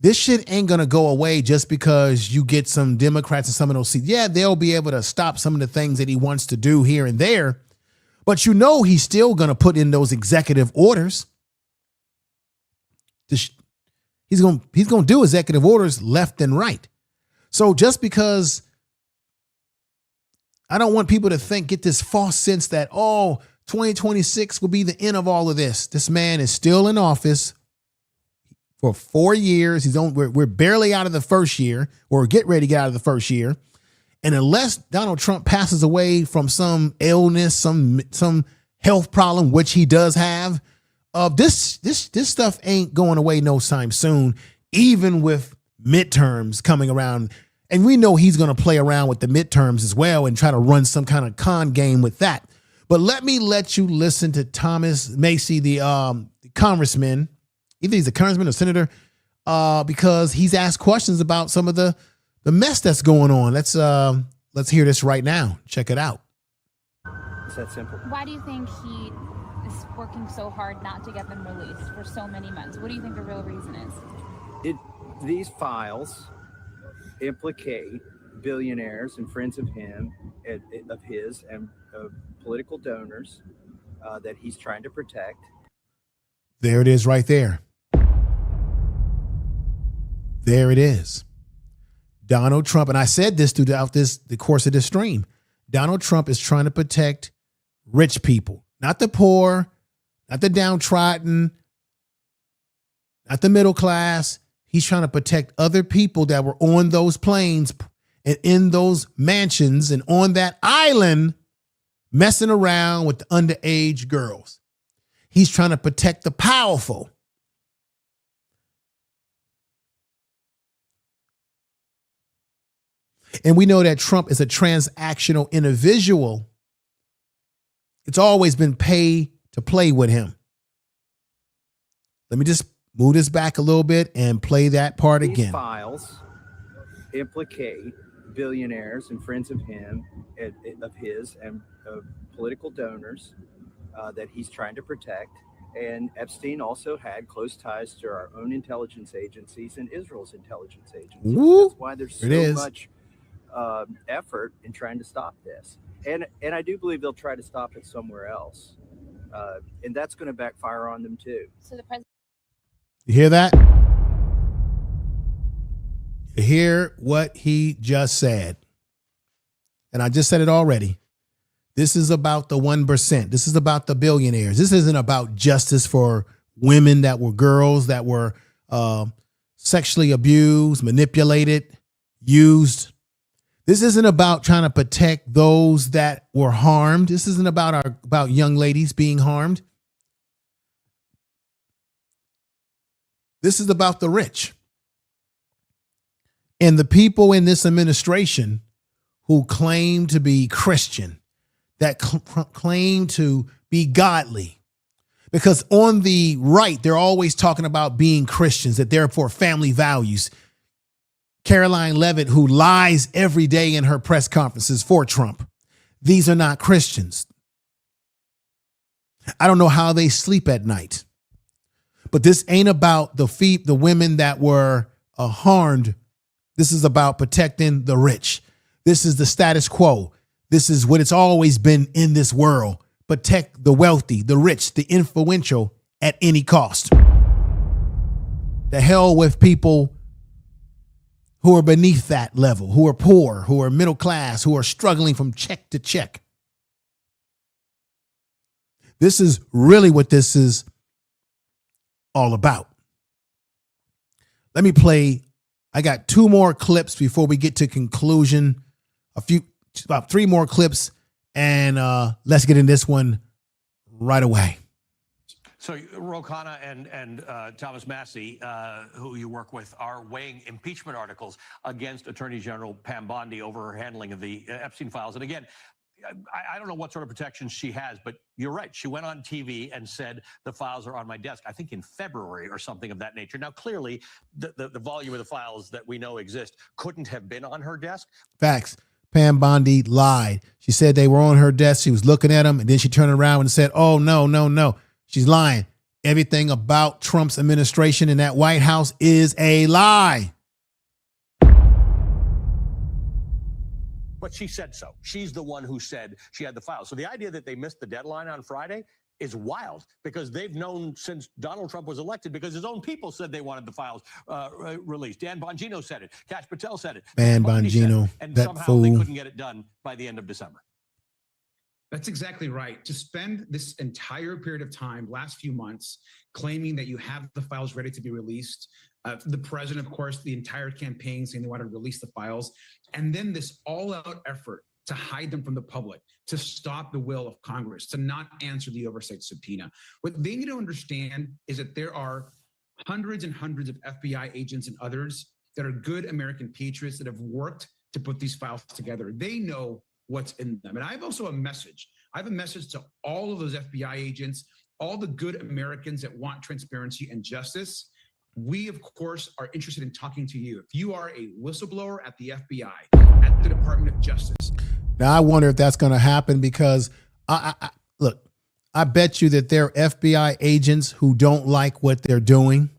This shit ain't going to go away just because you get some Democrats in some of those seats. Yeah, they'll be able to stop some of the things that he wants to do here and there. But you know he's still going to put in those executive orders. He's going to do executive orders left and right. So just because I don't want people to get this false sense that, 2026 will be the end of all of this. This man is still in office for 4 years. We're barely out of the first year, or get ready to get out of the first year. And unless Donald Trump passes away from some illness, some health problem, which he does have, this stuff ain't going away no time soon, even with midterms coming around. And we know he's going to play around with the midterms as well and try to run some kind of con game with that. But let you listen to Thomas Macy, the congressman. Either he's a congressman or senator, because he's asked questions about some of the mess that's going on. Let's hear this right now. Check it out. It's that simple. Why do you think he is working so hard not to get them released for so many months? What do you think the real reason is? These files implicate billionaires and friends of his and political donors that he's trying to protect. There it is right there. There it is. Donald Trump, and I said this throughout the course of this stream, Donald Trump is trying to protect rich people, not the poor, not the downtrodden, not the middle class. He's trying to protect other people that were on those planes and in those mansions and on that island messing around with the underage girls. He's trying to protect the powerful. And we know that Trump is a transactional individual. It's always been pay to play with him. Let me just move this back a little bit and play that part again. These files implicate billionaires and friends of his and political donors that he's trying to protect. And Epstein also had close ties to our own intelligence agencies and Israel's intelligence agencies. Ooh, that's why there's so much effort in trying to stop this. And I do believe they'll try to stop it somewhere else. And that's going to backfire on them too. So the president. You hear that? You hear what he just said. And I just said it already. This is about the 1%. This is about the billionaires. This isn't about justice for women that were girls that were sexually abused, manipulated, used. This isn't about trying to protect those that were harmed. This isn't about young ladies being harmed. This is about the rich. And the people in this administration who claim to be Christian, that claim to be godly. Because on the right, they're always talking about being Christians, that they're for family values. Caroline Leavitt, who lies every day in her press conferences for Trump. These are not Christians. I don't know how they sleep at night. But this ain't about the women that were harmed. This is about protecting the rich. This is the status quo. This is what it's always been in this world. Protect the wealthy, the rich, the influential at any cost. The hell with people who are beneath that level, who are poor, who are middle class, who are struggling from check to check. This is really what this is all about. Let me play. I got 2 more clips before we get to conclusion. About 3 more clips, and let's get in this one right away. So Ro Khanna and Thomas Massie, who you work with, are weighing impeachment articles against Attorney General Pam Bondi over her handling of the Epstein files. And again, I don't know what sort of protections she has, but you're right. She went on TV and said the files are on my desk, I think in February or something of that nature. Now, clearly, the volume of the files that we know exist couldn't have been on her desk. Facts. Pam Bondi lied. She said they were on her desk. She was looking at them, and then she turned around and said, oh, no. She's lying. Everything about Trump's administration in that White House is a lie. But she said so. She's the one who said she had the files. So the idea that they missed the deadline on Friday is wild, because they've known since Donald Trump was elected, because his own people said they wanted the files released. Dan Bongino said it. Kash Patel said it. Dan Bongino, and that somehow fool. they couldn't get it done by the end of December. That's exactly right. To spend this entire period of time, last few months, claiming that you have the files ready to be released, the president, of course, the entire campaign saying they want to release the files, and then this all-out effort to hide them from the public, to stop the will of Congress, to not answer the oversight subpoena. What they need to understand is that there are hundreds and hundreds of FBI agents and others that are good American patriots that have worked to put these files together. They know what's in them. And I have also a message. I have a message to all of those FBI agents, all the good Americans that want transparency and justice. We, of course, are interested in talking to you. If you are a whistleblower at the FBI, at the Department of Justice. Now, I wonder if that's going to happen, because look, I bet you that there are FBI agents who don't like what they're doing,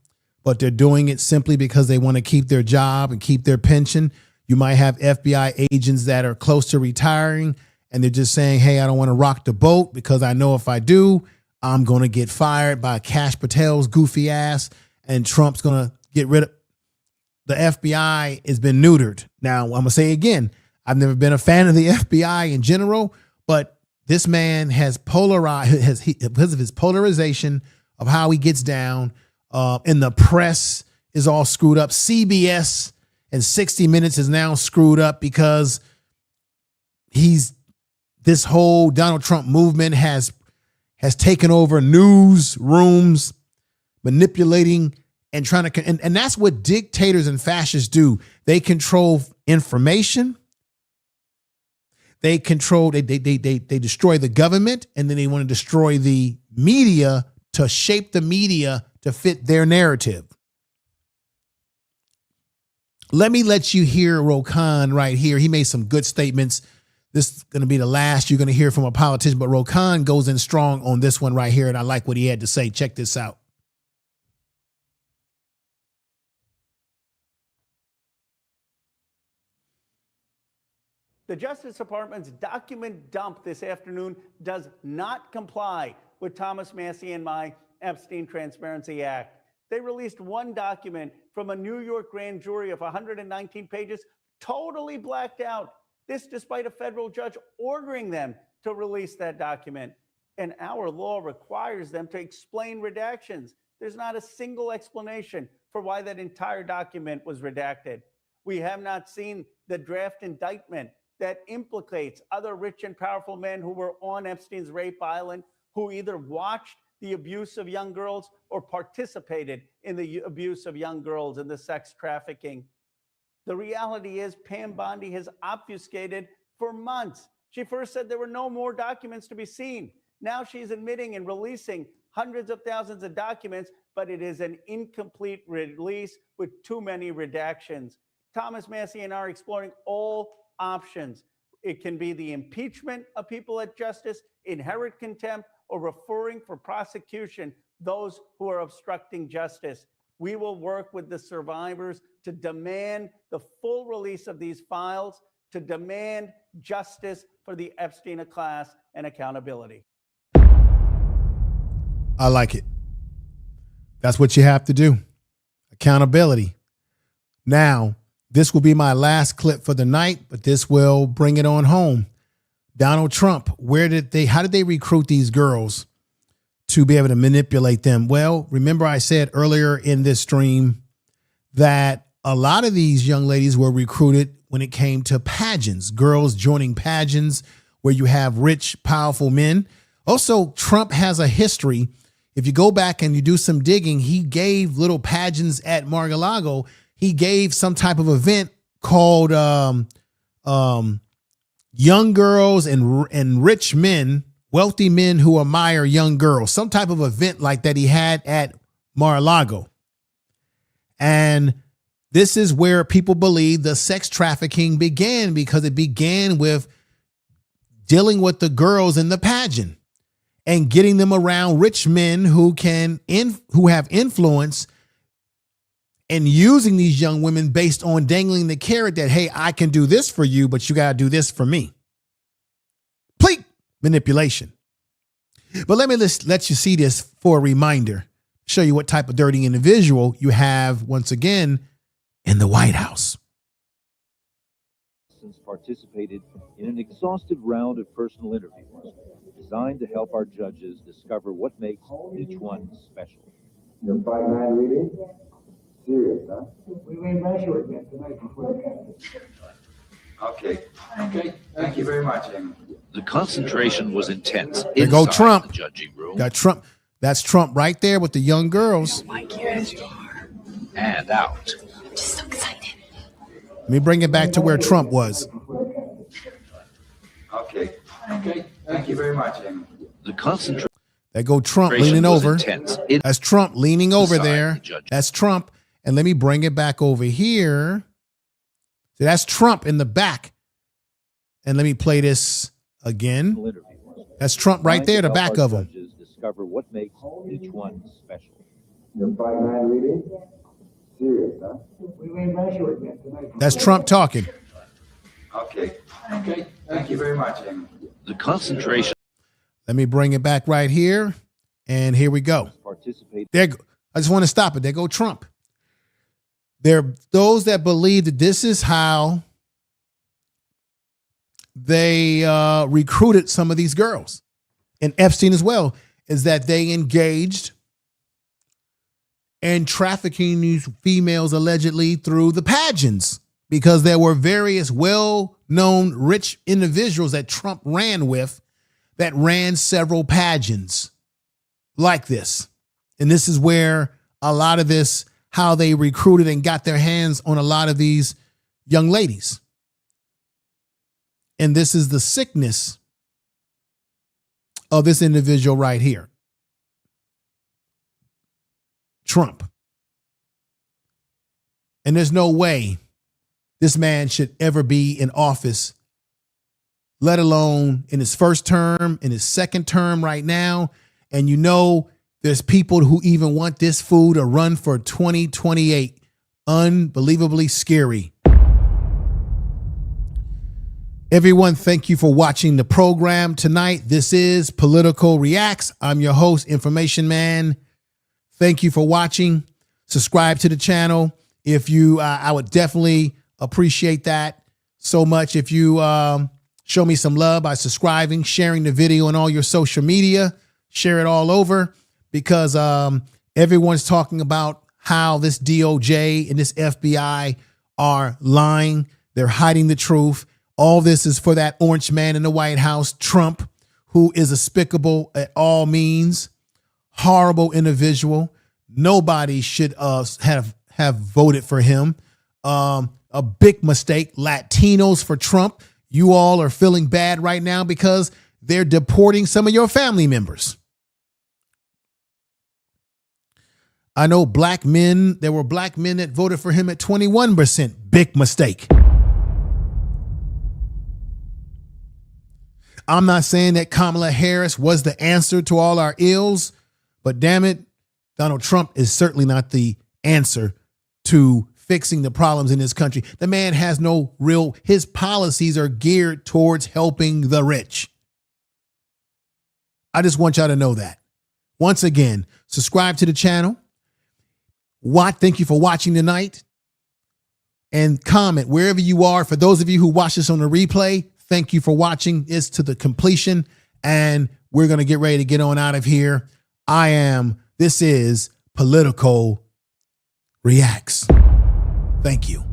but they're doing it simply because they want to keep their job and keep their pension. You might have FBI agents that are close to retiring, and they're just saying, hey, I don't want to rock the boat, because I know if I do, I'm going to get fired by Kash Patel's goofy ass, and Trump's going to get rid of the FBI. Has been neutered. Now, I'm going to say again, I've never been a fan of the FBI in general, but this man has polarized, because of his polarization of how he gets down, and the press is all screwed up. CBS and 60 Minutes is now screwed up because this whole Donald Trump movement has taken over newsrooms, manipulating and trying to, and that's what dictators and fascists do. They control information. They control, they destroy the government, and then they want to destroy the media to shape the media to fit their narrative. Let me let you hear Ro Khanna right here. He made some good statements. This is going to be the last you're going to hear from a politician, but Ro Khanna goes in strong on this one right here, and I like what he had to say. Check this out. The Justice Department's document dump this afternoon does not comply with Thomas Massie and my Epstein Transparency Act. They released one document from a New York grand jury of 119 pages, totally blacked out. This despite a federal judge ordering them to release that document. And our law requires them to explain redactions. There's not a single explanation for why that entire document was redacted. We have not seen the draft indictment that implicates other rich and powerful men who were on Epstein's rape island, who either watched the abuse of young girls or participated in the abuse of young girls and the sex trafficking. The reality is Pam Bondi has obfuscated for months. She first said there were no more documents to be seen. Now she's admitting and releasing hundreds of thousands of documents, but it is an incomplete release with too many redactions. Thomas Massie and I are exploring all options. It can be the impeachment of people at justice, inherent contempt, or referring for prosecution those who are obstructing justice. We will work with the survivors to demand the full release of these files, to demand justice for the Epstein class and accountability. I like it. That's what you have to do. Accountability. Now, This will be my last clip for the night, but this will bring it on home. Donald Trump, how did they recruit these girls to be able to manipulate them? Well, remember I said earlier in this stream that a lot of these young ladies were recruited when it came to pageants, girls joining pageants where you have rich, powerful men. Also, Trump has a history. If you go back and you do some digging, he gave little pageants at Mar-a-Lago. He gave some type of event called young girls and rich men, wealthy men who admire young girls, some type of event like that he had at Mar-a-Lago. And this is where people believe the sex trafficking began, because it began with dealing with the girls in the pageant and getting them around rich men who have influence, and using these young women based on dangling the carrot that, hey, I can do this for you, but you got to do this for me. Complete manipulation. But let me let you see this for a reminder, show you what type of dirty individual you have once again in the White House. Participated in an exhaustive round of personal interviews designed to help our judges discover what makes each one special. Your 5-9 reading? Serious, huh? We may measure again tonight before the game. Okay. Thank you very much, Amy. The concentration was intense. There go Trump. The judging room. Got Trump. That's Trump right there with the young girls. And out. I'm just so excited. Let me bring it back to where Trump was. Okay. Thank you very much, Amy. The concentration. There go Trump leaning over. Intense. That's Trump leaning over there. That's Trump. And let me bring it back over here. So that's Trump in the back. And let me play this again. That's Trump right there, the back of him. Discover what makes each one special. Your 5-9 reading? Serious, huh? We may measure again tonight. That's Trump talking. Okay. Thank you very much, Amy. The concentration. Let me bring it back right here. And here we go. There, I just want to stop it. There go Trump. There are those that believe that this is how they recruited some of these girls, and Epstein as well, is that they engaged in trafficking these females allegedly through the pageants, because there were various well-known rich individuals that Trump ran with that ran several pageants like this. And this is where a lot of this, how they recruited and got their hands on a lot of these young ladies. And this is the sickness of this individual right here. Trump. And there's no way this man should ever be in office, let alone in his first term, in his second term right now. And you know, there's people who even want this fool to run for 2028. Unbelievably scary. Everyone, thank you for watching the program tonight. This is Political Reacts. I'm your host, Information Man. Thank you for watching. Subscribe to the channel. If you, I would definitely appreciate that so much. If you show me some love by subscribing, sharing the video on all your social media, share it all over, because everyone's talking about how this DOJ and this FBI are lying. They're hiding the truth. All this is for that orange man in the White House, Trump, who is despicable at all means, horrible individual. Nobody should have voted for him. A big mistake. Latinos for Trump. You all are feeling bad right now because they're deporting some of your family members. I know black men, there were black men that voted for him at 21%. Big mistake. I'm not saying that Kamala Harris was the answer to all our ills, but damn it, Donald Trump is certainly not the answer to fixing the problems in this country. The man has no real, his policies are geared towards helping the rich. I just want y'all to know that. Once again, subscribe to the channel. Thank you for watching tonight. and comment wherever you are. For those of you who watch this on the replay, thank you for watching. It's to the completion, and we're going to get ready to get on out of here. This is Political Reacts. Thank you.